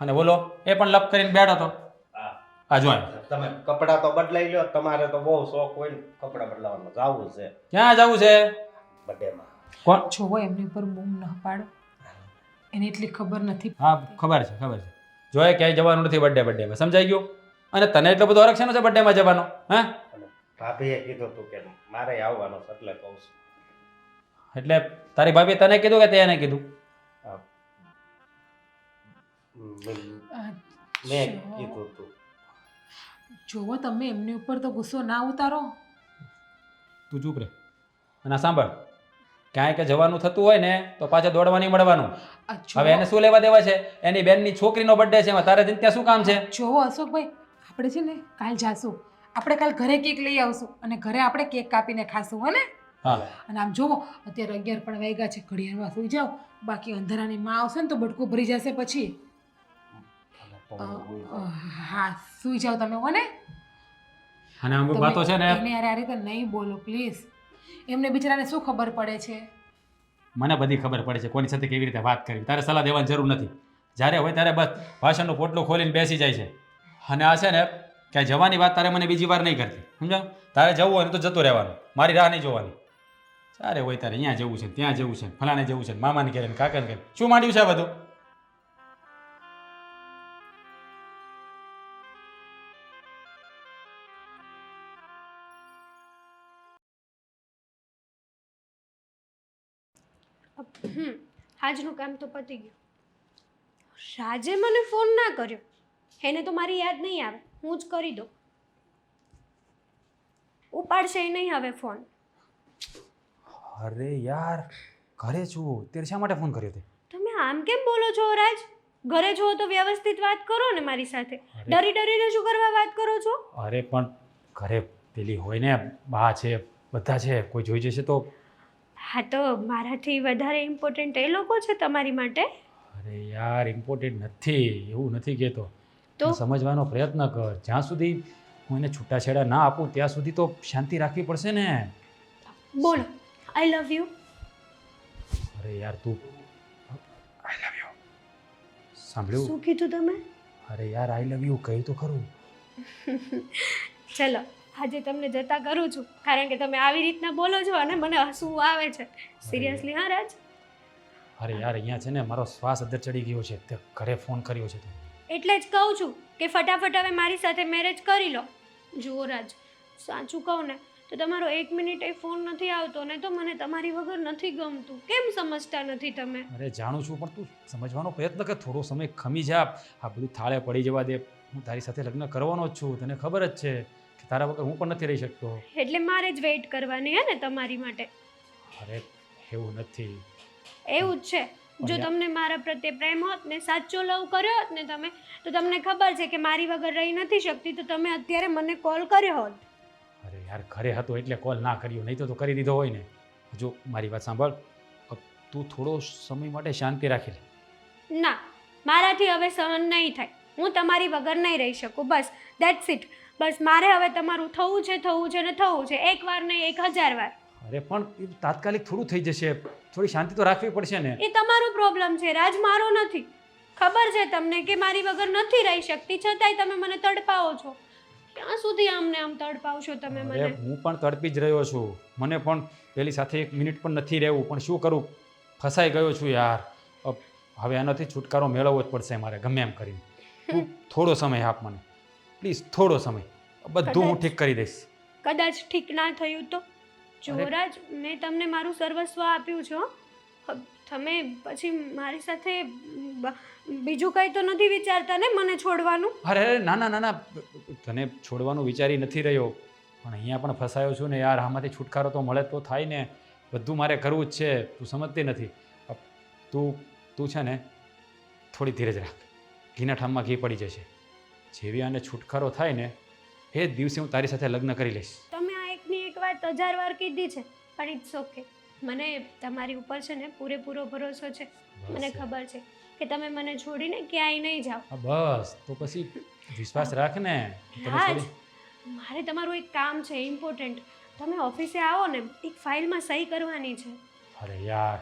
અને બોલો એ પણ લપ કરીને બેઠો હતો. હા, આ જો તમે કપડાં તો બદલાઈ લ્યો, તમારે તો બહુ શોખ હોય ને કપડાં બદલાવાનો. જાવું છે ક્યાં જવું છે? બર્થડેમાં. કોણ? જોવો એમની ઉપર બૂમ ન પાડો, એને એટલી ખબર નથી. હા ખબર છે. જોએ ક્યાંય જવાનું નથી બર્થડેમાં, સમજાઈ ગયું? અને તને એટલો બધો હરખ છે ને બર્થડેમાં જવાનો? હા અને ભાભીએ કીધું તું કે મારે આવવાનું છે એટલે કહું છું. એટલે તારી ભાભી તને કીધું કે તે એને કીધું? હા. મેં કીધું તું. જોવો તમે એમની ઉપર તો ગુસ્સો ના ઉતારો. તું ચૂપ રહે. અને આ સાંભળ, ક્યાંય કે જવાનું થતું હોય ને તો પાછા દોડવાની મળવાનું. હવે એને શું લેવા દેવા છે? એની બેનની છોકરીનો બર્થડે છે, એમાં તારે ત્યાં શું કામ છે? જોવો અશોકભાઈ, આપણે છે ને કાલ જાશું, આપણે કાલ ઘરે કેક લઈ આવશું અને ઘરે આપણે કેક કાપીને ખાશું, હો ને? હા અને આમ જોવો અત્યારે 11 પણ વાગ્યા છે, ઘડિયાળમાં સુઈ જાઓ, બાકી અંધારાની માં આવશે ને તો બટકું ભરી જશે પછી. હા સુઈ જાઓ તમે, હો ને? અને અમુક વાતો છે ને એને યાર આ રીતે નહીં બોલો પ્લીઝ. એમને બિચારાને શું ખબર પડે છે? મને બધી ખબર પડે છે કોની સાથે કેવી રીતે વાત કરવી. તારે સલાહ દેવાની જરૂર નથી. જ્યારે હોય ત્યારે બસ ભાષણનું પોટલું ખોલીને બેસી જાય છે. અને આ છે ને ક્યાંય જવાની વાત તારે મને બીજી વાર નહીં કરતી, સમજાવ? તારે જવું હોય ને તો જતું રહેવાનું, મારી રાહ નહીં જોવાની. ચારે હોય તારે અહીંયા જવું છે, ત્યાં જવું છે, ફલાણે જવું છે, મામાને ઘરે ને કાકાને ઘરે. શું માંડ્યું છે આ બધું? આજનું કામ તો પતી ગયું. રાજે મને ફોન ના કર્યો, એને તો મારી યાદ નહીં આવે, હું જ કરી દઉં. ઉપાડશે નહીં હવે ફોન. અરે યાર ઘરે છું ત્યારે શા માટે ફોન કર્યો તે તમે આમ કેમ બોલો છો રાજ? ઘરે છો તો વ્યવસ્થિત વાત કરો ને મારી સાથે. ડરી ડરીને શું કરવા વાત કરો છો? અરે પણ ઘરે પેલી હોય ને બા છે બધા છે કોઈ જોઈ જશે તો હા તો મારાથી વધારે ઇમ્પોર્ટન્ટ એ લોકો છે તમારી માટે. અરે યાર ઇમ્પોર્ટન્ટ નથી એવું નથી કહેતો તો? તું સમજવાનો પ્રયત્ન કર જ્યાં સુધી હું એને છૂટાછેડા ના આપું ત્યાં સુધી તો શાંતિ રાખવી પડશે ને બોલો આઈ લવ યુ. અરે યાર તું આઈ લવ યુ સાંભળ્યું શું કીધું તમે? અરે યાર આઈ લવ યુ કહ્યું તો ખરું ચલો આજે તમને જતા કરું છું કારણ કે તમે આવી રીતના બોલો છો અને મને હસવું આવે છે. સિરિયસલી હા રાજ? અરે યાર અહીંયા છે ને મારો શ્વાસ અદ્દર ચડી ગયો છે તે ઘરે ફોન કર્યો છે તું એટલે જ કહું છું કે ફટાફટ હવે મારી સાથે મેરેજ કરી લો. જુઓ રાજ સાચું કહું ને તો તમારો 1 મિનિટ એ ફોન નથી આવતો ને તો મને તમારી વગર નથી ગમતું. કેમ સમજતા નથી તમે? અરે જાણું છું પણ તું સમજવાનો પ્રયત્ન કર થોડો સમય ખમી જા આ બધું થાળે પડી જવા દે હું તારી સાથે લગ્ન કરવાનો જ છું તને ખબર જ છે કે તારા વગર હું પણ નથી રહી શકતો. એટલે મારે જ વેઇટ કરવાની હે ને તમારી માટે? અરે એવું નથી એવું જ છે. જો તમને મારા પ્રત્યે પ્રેમ હોત ને સાચો લવ કર્યો હોત ને તમે તો તમને ખબર છે કે મારી વગર રહી નથી શકતી તો તમે અત્યારે મને કોલ કર્યો હોત. અરે યાર ઘરે હતો એટલે કોલ ના કર્યો નહીં તો કરી દીધો હોય ને જો મારી વાત સાંભળ તું થોડો સમય માટે શાંતિ રાખી લે. ના મારાથી હવે સહન નહીં થાય. હું તમારી વગર નહીં રહી શકું. બસ દેટ્સ ઇટ. બસ મારે હવે તમારું થવું છે ને થવું છે. એકવાર નહીં 1000 વાર. અરે પણ એ તાત્કાલિક થોડું થઈ જશે થોડી શાંતિ તો રાખવી પડશે ને. એ તમારો પ્રોબ્લેમ છે રાજ મારો નથી. ખબર છે તમને કે મારી વગર નથી રહી શકતી છતાંય તમે મને તડપાવો છો. ક્યાં સુધી આમને આમ તડપાવશો તમે અરે મને? હું પણ તડપી જ રહ્યો છું મને પણ પેલી સાથે 1 મિનિટ પણ નથી રહેવું પણ શું કરું ફસાઈ ગયો છું યાર હવે આનાથી છુટકારો મેળવવો જ પડશે મારે ગમે એમ કરીને તું થોડો સમય આપ મને પ્લીઝ થોડો સમય બધું હું ઠીક કરી દઈશ. કદાચ ઠીક ના થયું તો? જોરાજ મેં તમને મારું સર્વસ્વ આપ્યું છે હો. તમે પછી મારી સાથે બીજું કંઈ તો નથી વિચારતા ને મને છોડવાનું? અરે ના ના ના ના તને છોડવાનું વિચારી નથી રહ્યો પણ અહીંયા પણ ફસાયો છું ને યાર આમાંથી છુટકારો તો મળે તો થાય ને બધું મારે કરવું જ છે તું સમજતી નથી તું છે ને થોડી ધીરજ રાખ ઘીના ઠામમાં ઘી પડી જશે જેવી આને છુટકારો થાય ને એ જ દિવસે હું તારી સાથે લગ્ન કરી લઈશ. તમે આ એકની એક વાત 1000 વાર કીધી છે પણ ઇટ્સ ઓકે. મને તમારી ઉપર છે ને પૂરેપૂરો ભરોસો છે. મને ખબર છે કે તમે મને છોડીને ક્યાંય નહીં જાઓ. બસ તો પછી વિશ્વાસ રાખ ને હા મારે તમારું એક કામ છે ઇમ્પોર્ટન્ટ. તમે ઓફિસે આવો ને એક ફાઇલમાં સહી કરવાની છે. અરે યાર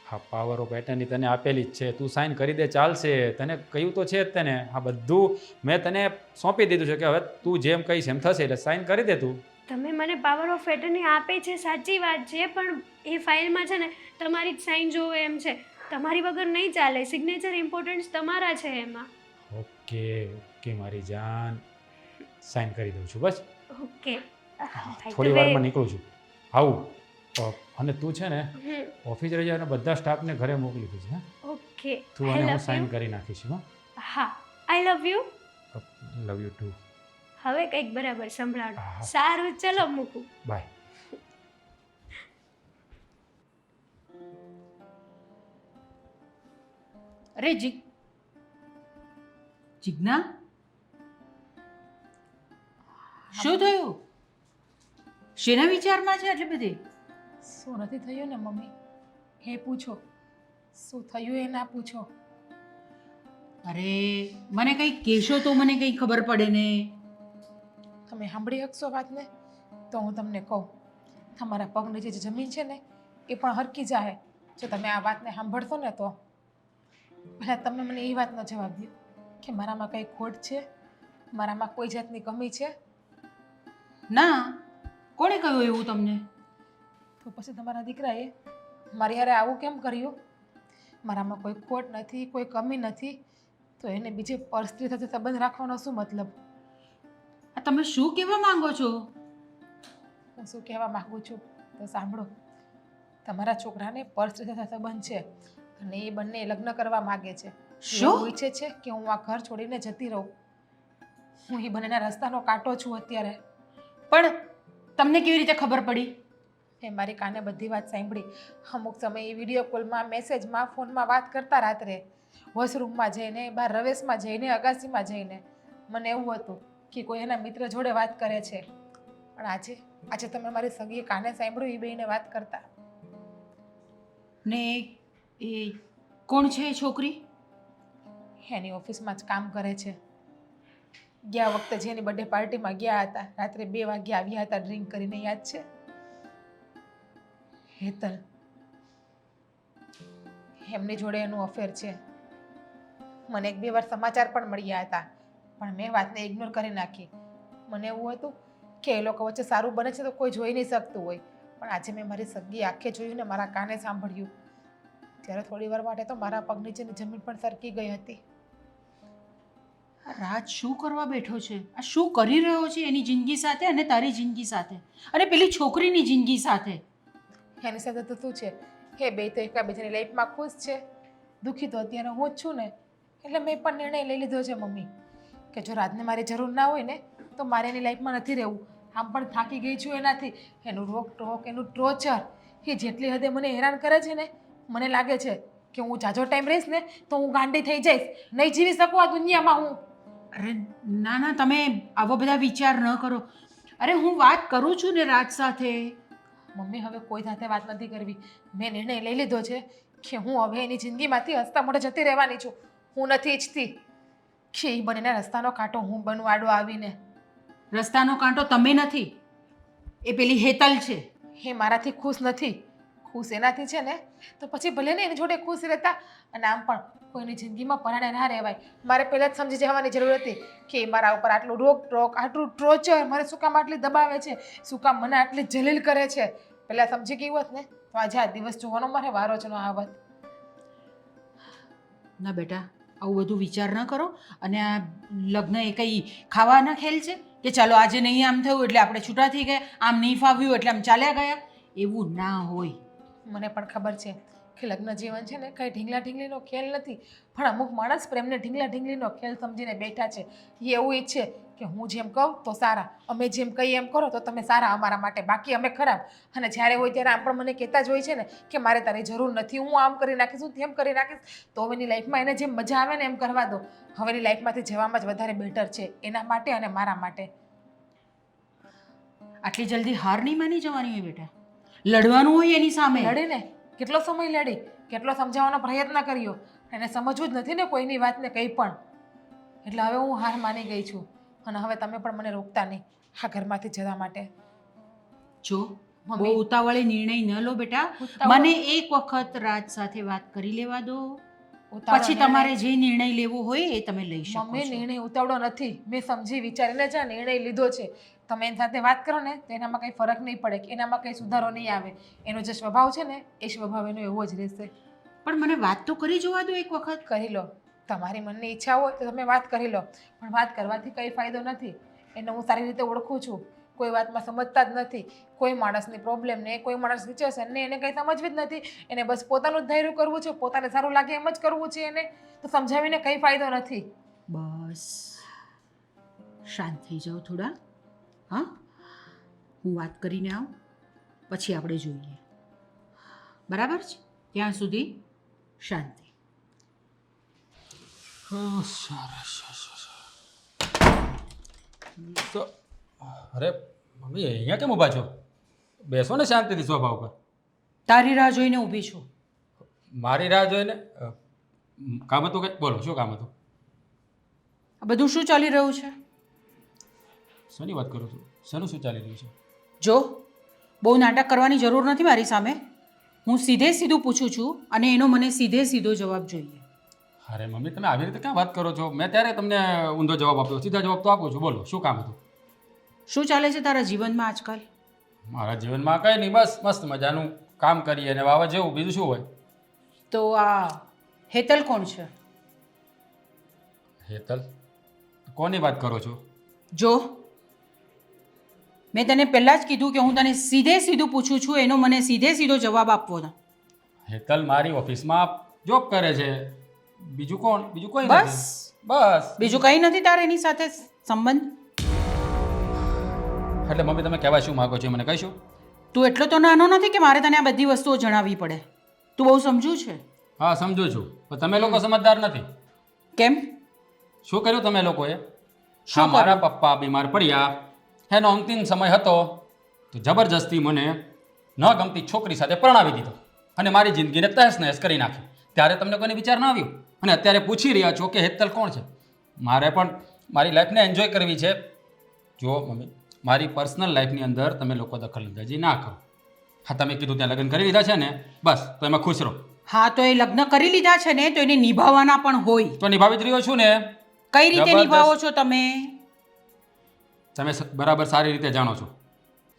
હા પાવર ઓફ એટર્ની તને આપેલી જ છે તું સાઇન કરી દે ચાલશે તને કહ્યું તો છે જ તને આ બધું મેં તને સોંપી દીધું છે કે હવે તું જેમ કહીશ એમ થશે એટલે સાઇન કરી દે તું. તમે મને પાવર ઓફ એટર્ની આપી છે સાચી વાત છે પણ એ ફાઇલમાં છે ને તમારી જ સાઇન જોવે એમ છે. તમારી વગર નહીં ચાલે. સિગ્નેચર ઇમ્પોર્ટન્સ તમારા છે એમાં. ઓકે ઓકે મારી જાન સાઇન કરી દઉં છું બસ ઓકે થોડી વારમાં નીકળું છું આવું અને તું છે ને ઓફિસ રહી જાય અને બધા સ્ટાફને ઘરે મોકલી દીધું છે ઓકે તું અને હું સાઇન કરી નાખીશું હા I love you. Love you too. હવે કંઈક બરાબર સંભળાડો. સારું ચલો મૂકું. બાય. અરે જીજ્ઞા શું થયું? શેના વિચારમાં છે આટલી બધી? શું નથી થયું ને મમ્મી એ પૂછો. શું થયું એ ના પૂછો. અરે મને કંઈ કહેશો તો મને કંઈ ખબર પડે ને. તમે સાંભળી શકશો વાતને તો હું તમને કહું. તમારા પગ નીચે જે જમીન છે ને એ પણ હરકી જાય જો તમે આ વાતને સાંભળશો ને તો. પહેલાં તમે મને એ વાતનો જવાબ દો કે મારામાં કંઈ ખોટ છે? મારામાં કોઈ જાતની કમી છે? ના કોણે કહ્યું એવું તમને? તો પછી તમારા દીકરાએ મારી હારે આવું કેમ કર્યું? મારામાં કોઈ ખોટ નથી કોઈ કમી નથી તો એને બીજે પર સ્ત્રી સાથે સંબંધ રાખવાનો શું મતલબ? આ તમે શું કહેવા માંગો છો? હું શું કહેવા માગું છું તો સાંભળો. તમારા છોકરાને પર સ્ત્રી સાથે સંબંધ છે અને એ બંને લગ્ન કરવા માગે છે. શું ઈચ્છે છે કે હું આ ઘર છોડીને જતી રહું. હું એ બંનેના રસ્તાનો કાંટો છું અત્યારે. પણ તમને કેવી રીતે ખબર પડી? મેં મારી કાને બધી વાત સાંભળી. અમુક સમયે વિડીયો કોલમાં, મેસેજમાં, ફોનમાં વાત કરતા રાત્રે, વોશરૂમમાં જઈને, બહાર રવેશમાં જઈને, અગાસીમાં જઈને. મને એવું હતું કે કોઈ એના મિત્ર જોડે વાત કરે છે. પણ આજે તમે મારી સગીએ કાને સાંભળ્યું એ બેયને વાત કરતા. ને એ કોણ છે એ છોકરી? એની ઓફિસમાં જ કામ કરે છે. ગયા વખતે જેની બર્થડે પાર્ટીમાં ગયા હતા, રાત્રે 2 વાગે આવ્યા હતા ડ્રિંક કરીને, યાદ છે? હેતલ. એમની જોડે એનું અફેર છે. મને 1-2 વાર સમાચાર પણ મળ્યા હતા, પણ મેં વાતને ઇગ્નોર કરી નાખી. મને એવું હતું કે એ લોકો વચ્ચે સારું બને છે તો કોઈ જોઈ નહીં શકતું હોય, પણ આજે મેં મારી સગી આંખે જોયું ને મારા કાને સાંભળ્યું, ત્યારે થોડી વાર માટે તો મારા પગ નીચેની જમીન પણ સરકી ગઈ હતી. આ રાજ શું કરવા બેઠો છે? આ શું કરી રહ્યો છે એની જિંદગી સાથે અને તારી જિંદગી સાથે અને પેલી છોકરીની જિંદગી સાથે? એની સાથે તો શું છે, એ બે તો એકબીજાની લાઈફમાં ખુશ છે. દુઃખી તો અત્યારે હું જ છું ને. એટલે મેં પણ નિર્ણય લઈ લીધો છે મમ્મી, કે જો રાજને મારી જરૂર ના હોય ને તો મારે એની લાઈફમાં નથી રહેવું. આમ પણ થાકી ગઈ છું એનાથી. એનું રોકટોક, એનું ટોર્ચર, એ જેટલી હદે મને હેરાન કરે છે ને, મને લાગે છે કે હું જાજો ટાઈમ રહીશ ને તો હું ગાંડી થઈ જઈશ, નહીં જીવી શકું આ દુનિયામાં હું. અરે ના ના, તમે આવા બધા વિચાર ન કરો. અરે હું વાત કરું છું ને રાજ સાથે. મમ્મી હવે કોઈ સાથે વાત નથી કરવી. મેં નિર્ણય લઈ લીધો છે કે હું હવે એની જિંદગીમાંથી હસતા મોઢે જતી રહેવાની છું. હું નથી ઈચ્છતી કે એ બનીને રસ્તાનો કાંટો હું બનવું આડો આવીને. રસ્તાનો કાંટો તમે નથી, એ પેલી હેતલ છે. એ મારાથી ખુશ નથી. ખુશ એનાથી છે ને તો પછી ભલે ને એની જોડે ખુશ રહેતા. અને આમ પણ કોઈની જિંદગીમાં પરાણે ના રહેવાય. મારે પહેલાં જ સમજી જવાની જરૂર હતી કે મારા ઉપર આટલું રોકટોક, આટલું ટોર્ચર, મારે શું કામ આટલી દબાવે છે, શું કામ મને આટલી જલીલ કરે છે. પહેલાં સમજી ગઈ હોત ને તો આજે આ દિવસ જોવાનો મારે વારો જ ન આવત. ના બેટા, આવું બધું વિચાર ન કરો. અને આ લગ્ન એ કંઈ ખાવાના ખેલ છે કે ચાલો આજે નહીં આમ થયું એટલે આપણે છૂટા થઈ ગયા, આમ નહીં ફાવ્યું એટલે આમ ચાલ્યા ગયા? એવું ના હોય. મને પણ ખબર છે કે લગ્ન જીવન છે ને કંઈ ઢીંગલા ઢીંગલીનો ખેલ નથી, પણ અમુક માણસ પ્રેમને ઢીંગલા ઢીંગલીનો ખેલ સમજીને બેઠા છે. એ એવું ઈચ્છે કે હું જેમ કહું તો સારા, અમે જેમ કહીએ એમ કરો તો તમે સારા અમારા માટે, બાકી અમે ખરાબ. અને જ્યારે હોય ત્યારે આમ પણ મને કહેતા જ હોય છે ને કે મારે તારી જરૂર નથી, હું આમ કરી નાખીશ, હું તેમ કરી નાખીશ. તો હવેની લાઈફમાં એને જેમ મજા આવે ને એમ કરવા દો. હવેની લાઈફમાંથી જવામાં જ વધારે બેટર છે એના માટે અને મારા માટે. આટલી જલ્દી હાર નહીં માની જવાની હોય બેટા. લડવાનું હોય એની સામે. લડીને કેટલો સમય લડી, કેટલો સમજાવવાનો પ્રયત્ન કર્યો, એને સમજવું જ નથી ને કોઈની વાતને કંઈ પણ. એટલે હવે હું હાર માની ગઈ છું અને હવે તમે પણ મને રોકતા નહીં આ ઘરમાંથી જવા માટે. જો મમ્મી. બહુ ઉતાવળે નિર્ણય ન લો બેટા. ઉતાવળ- મને એક વખત રાજ સાથે વાત કરી લેવા દો, ઉતાવળો પછી નિર્ણય- તમારે જે નિર્ણય લેવો હોય એ તમે લઈ શકો મમ્મી, છો. નિર્ણય ઉતાવળો નથી. મેં સમજી વિચારીને જ આ નિર્ણય લીધો છે. તમે એની સાથે વાત કરો ને તો એનામાં કંઈ ફરક નહીં પડે, કે એનામાં કંઈ સુધારો નહીં આવે. એનો જે સ્વભાવ છે ને એ સ્વભાવ એનો એવો જ રહેશે. પણ મને વાત તો કરી જોવા દો એક વખત. કરી લો, તમારી મનની ઈચ્છા હોય તો તમે વાત કરી લો, પણ વાત કરવાથી કંઈ ફાયદો નથી. એને હું સારી રીતે ઓળખું છું. કોઈ વાતમાં સમજતા જ નથી. કોઈ માણસની પ્રોબ્લેમને, કોઈ માણસ સિચ્યુએશનને એને કંઈ સમજવી જ નથી. એને બસ પોતાનું જ ધૈર્ય કરવું છે, પોતાને સારું લાગે એમ જ કરવું છે એને. તો સમજાવીને કંઈ ફાયદો નથી. બસ શાંત થઈ જાઓ થોડા. હા, હું વાત કરીને આવું પછી આપણે જોઈએ. બરાબર છે? ત્યાં સુધી શાંતિ. તો અરે મમ્મી, અહીંયા કેમ ઊભા છો? બેસો ને શાંતિથી સોફા ઉપર. તારી રાહ જોઈને ઊભી છું. મારી રાહ જોઈને કામ હતું કંઈ? બોલો, શું કામ હતું? આ બધું શું ચાલી રહ્યું છે? શેની વાત કરું છું? શેનું શું ચાલી રહ્યું છે? જો, બહુ નાટક કરવાની જરૂર નથી મારી સામે. હું સીધે સીધું પૂછું છું અને એનો મને સીધે સીધો જવાબ જોઈએ. અરે મમ્મી, તમે આવી રીતે ક્યાં વાત કરો છો? મેં ત્યારે તમને ઊંધો જવાબ આપ્યો, સીધા જવાબ તો આપું છું. બોલો, શું કામ હતું? શું ચાલે છે તારા જીવનમાં આજકાલ? મારા જીવનમાં કંઈ નહીં, બસ મસ્ત મજાનું કામ કરીએ અને વાવા જેવું, બીજું શું હોય? તો આ હેતલ કોણ છે? હેતલ? કોની વાત કરો છો? જો, મેં તને પહેલાં જ કીધું કે હું તને સીધે સીધું પૂછું છું, એનો મને સીધે સીધો જવાબ આપવો છે. હેતલ મારી ઓફિસમાં જોબ કરે છે. બીજું કોણ? બીજું કોઈ બસ? નથી. બસ. બીજું કંઈ નથી તારે એની સાથે સંબંધ? એટલે મમ્મી, તમે કહેવા શું માગો છો મને કહીશું? તું એટલો તો નાનો નથી કે મારે તને આ બધી વસ્તુઓ જણાવવી પડે. તું બહુ સમજુ છે. હા સમજુ છું, પણ તમે લોકો સમજદાર નથી. કેમ? શું કર્યું તમે લોકોએ? શું હા, મારા પપ્પા બીમાર પડ્યા, એનો અંતિમ સમય હતો, તો જબરજસ્તી મને ન ગમતી છોકરી સાથે પરણાવી દીધો અને મારી જિંદગીને તહેસ નહેસ કરી નાખી. ત્યારે તમને કોઈને વિચાર ના આવ્યો? અને અત્યારે પૂછી રહ્યા છો કે હેતલ કોણ છે? મારે પણ મારી લાઈફને એન્જોય કરવી છે. જુઓ મમ્મી, મારી પર્સનલ લાઈફની અંદર તમે લોકો દખલઅંદાજી ના કરો. હા, તમે કીધું ત્યાં લગ્ન કરી લીધા છે ને, બસ તો એમાં ખુશ રહો. હા, તો એ લગ્ન કરી લીધા છે ને, તો એને નિભાવવાના પણ હોય. તો નિભાવી જ રહ્યો છું ને. કઈ રીતે જબરદસ્ત. નિભાવો છો તમે? તમે બરાબર સારી રીતે જાણો છો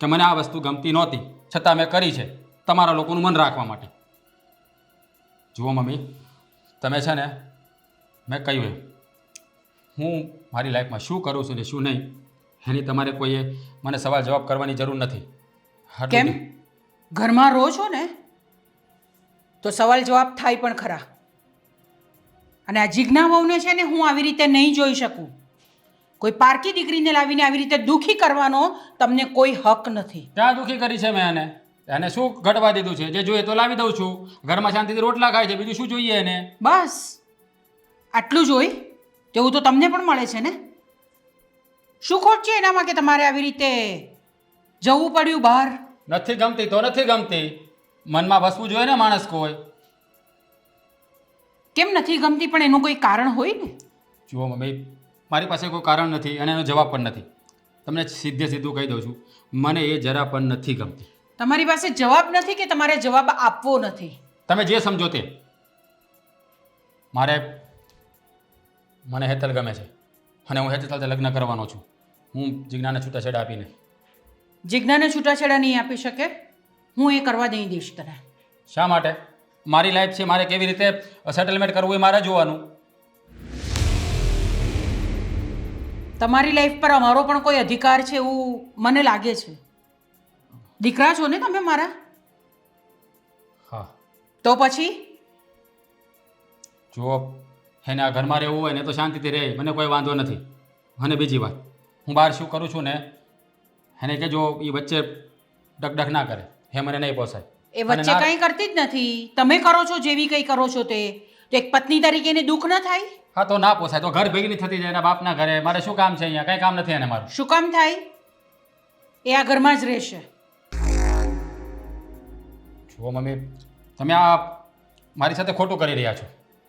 કે મને આ વસ્તુ ગમતી નહોતી, છતાં મેં કરી છે તમારા લોકોનું મન રાખવા માટે. જુઓ મમ્મી, તમે છે ને, મેં કહ્યું એમ, હું મારી લાઈફમાં શું કરું છું ને શું નહીં એની તમારે કોઈએ મને સવાલ જવાબ કરવાની જરૂર નથી. આટલું કેમ? જ. ઘરમાં રહો છો ને, તો સવાલ જવાબ થાય પણ ખરા. અને આ જીજ્ઞા વહુને છે ને, હું આવી રીતે નહીં જોઈ શકું. કોઈ પારકી દીકરીને લાવીને આવી રીતે દુઃખી કરવાનો તમને કોઈ હક નથી. ક્યાં દુઃખી કરી છે મેં એને શું ઘટવા દીધું છે? જે જોઈએ તો લાવી દઉં છું, ઘરમાં શાંતિથી રોટલા ખાય છે, બીજું શું જોઈએ એને? બસ આટલું જ હોય? તેવું તો તમને પણ મળે છે ને. શું ખોટ છે એનામાં કે તમારે આવી રીતે જવું પડ્યું બહાર? નથી ગમતી તો નથી ગમતી, મનમાં વસવું જોઈએ ને માણસ કોઈ. કેમ નથી ગમતી? પણ એનું કોઈ કારણ હોય ને. જુઓ મમ્મી, મારી પાસે કોઈ કારણ નથી અને એનો જવાબ પણ નથી. તમને સીધે સીધું કહી દઉં છું, મને એ જરા પણ નથી ગમતી. તમારી પાસે જવાબ નથી કે તમારે જવાબ આપવો નથી? તમે જે સમજો તે. મને હેતલ ગમે છે અને હું હેતલ સાથે લગ્ન કરવાનો છું. હું જીજ્ઞાને છૂટાછેડા આપી નહીં. જીજ્ઞાને છૂટાછેડા નહીં આપી શકે. હું એ કરવા નહીં દઈશ તને. શા માટે? મારી લાઈફ છે, મારે કેવી રીતે સેટલમેન્ટ કરવું એ મારે જોવાનું. તમારી લાઈફ પર અમારો પણ કોઈ અધિકાર છે એવું મને લાગે છે. દીકરા છો ને તમે મારા? હા. તો પછી જુઓ, એને આ ઘરમાં રહેવું હોય ને તો શાંતિથી રહે, મને કોઈ વાંધો નથી. અને બીજી વાત, હું બહાર શું કરું છું ને એને કે જો એ વચ્ચે ડકડક ના કરે, એ મને નહીં પોસાય. એ વચ્ચે કંઈ કરતી જ નથી. તમે કરો છો જેવી કંઈ કરો છો તે. તો એક પત્ની તરીકે એને દુઃખ ન થાય? હા, તો ના પોસાય તો ઘર ભેગી થતી જાય એના બાપના ઘરે. મારે શું કામ છે અહીંયા? કંઈ કામ નથી એને મારું. શું કામ થાય? એ આ ઘરમાં જ રહેશે. જુઓ મમ્મી, તમે આ મારી સાથે ખોટું કરી રહ્યા છો.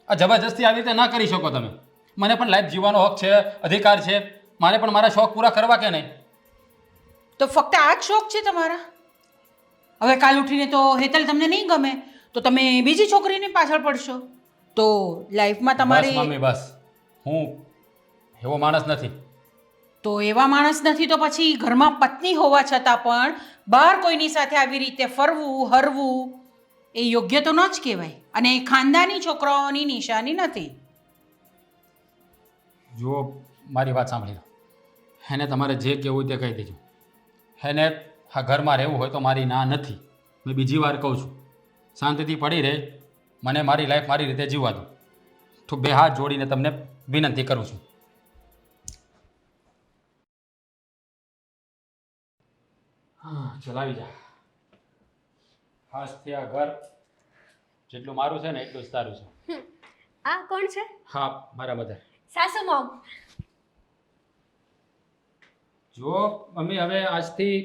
આ જબરજસ્તી આવી રીતે ના કરી શકો તમે. મને પણ લાઈફ જીવવાનો હક છે, અધિકાર છે. મારે પણ મારા શોખ પૂરા કરવા કે નહીં? તો ફક્ત આ જ શોખ છે તમારા? હવે કાલ ઉઠીને તો હેતલ તમને નહીં ગમે તો તમે બીજી છોકરીની પાછળ પડશો. તો લાઈફમાં બસ તમારી મમ્મી બસ, હું એવો માણસ નથી. તો એવા માણસ નથી તો પછી ઘરમાં પત્ની હોવા છતાં પણ બહાર કોઈની સાથે આવી રીતે ફરવું હરવું એ યોગ્ય તો ન જ કહેવાય. અને એ ખાનદાની છોકરાઓની નિશાની નથી. જુઓ, મારી વાત સાંભળી લો. એને તમારે જે કહેવું હોય તે કહી દેજો. એને આ ઘરમાં રહેવું હોય તો મારી ના નથી. મેં બીજી વાર કહું છું, શાંતિથી પડી રહે, મને મારી લાઈફ મારી રીતે જીવવા દો. તો બે હાથ જોડીને તમને વિનંતી કરું છું. હા, ચલાવી જા. આજથી આ ઘર જેટલું મારું છે ને એટલું જ તારું છે. આ કોણ છે? હા, મારા મધર. સાસુ મોમ. જુઓ મમ્મી, હવે આજથી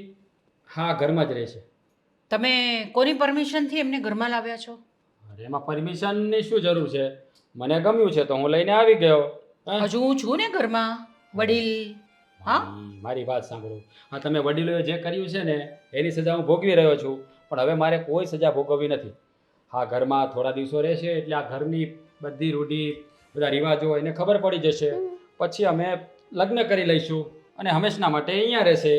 હા ઘરમાં જ રહેશે. તમે કોની પરમિશનથી એમને ઘરમાં લાવ્યા છો? અરે એમાં પરમિશનની શું જરૂર છે? મને ગમ્યું છે તો હું લઈને આવી ગયો. હે? હજુ હું છું ને ઘરમાં વડીલ. હા, મારી વાત સાંભળો. હા, તમે વડીલોએ જે કર્યું છે ને એની સજા હું ભોગવી રહ્યો છું, પણ હવે મારે કોઈ સજા ભોગવવી નથી. હા, ઘરમાં થોડા દિવસો રહેશે એટલે આ ઘરની બધી રૂઢી, બધા રિવાજો એને ખબર પડી જશે. પછી અમે લગ્ન કરી લઈશું અને હંમેશના માટે અહીંયા રહેશે.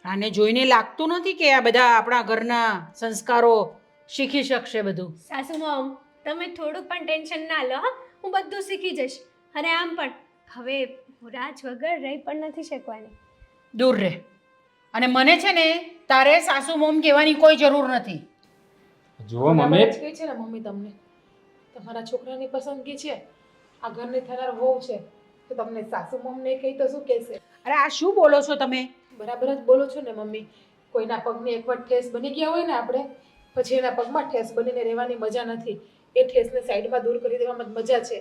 આને જોઈને લાગતું નથી કે આ બધા આપણા ઘરના સંસ્કારો શીખી શકશે બધું. સાસુ મોમ, તમે થોડુંક પણ ટેન્શન ના લો. હા, હું બધું શીખી જઈશ. અને આમ પણ હવે હું રાજ વગર રહી પણ નથી શકવાની. દૂર રહે. અને મને છે ને તારે સાસુ મોમ કહેવાની કોઈ જરૂર નથી. જુઓ બરાબર મમ્મી, જ કહે છે ને મમ્મી તમને. તમારા છોકરાની પસંદગી છે, આ ઘરની થનાર વહુ છે, તો તમને સાસુ મોમ નહીં કહી તો શું કહેશે? અરે આ શું બોલો છો તમે? બરાબર જ બોલો છો ને મમ્મી. કોઈના પગની એક વાર ઠેસ બની ગયા હોય ને આપણે, પછી એના પગમાં ઠેસ બનીને રહેવાની મજા નથી. એ ઠેસને સાઈડમાં દૂર કરી દેવામાં જ મજા છે.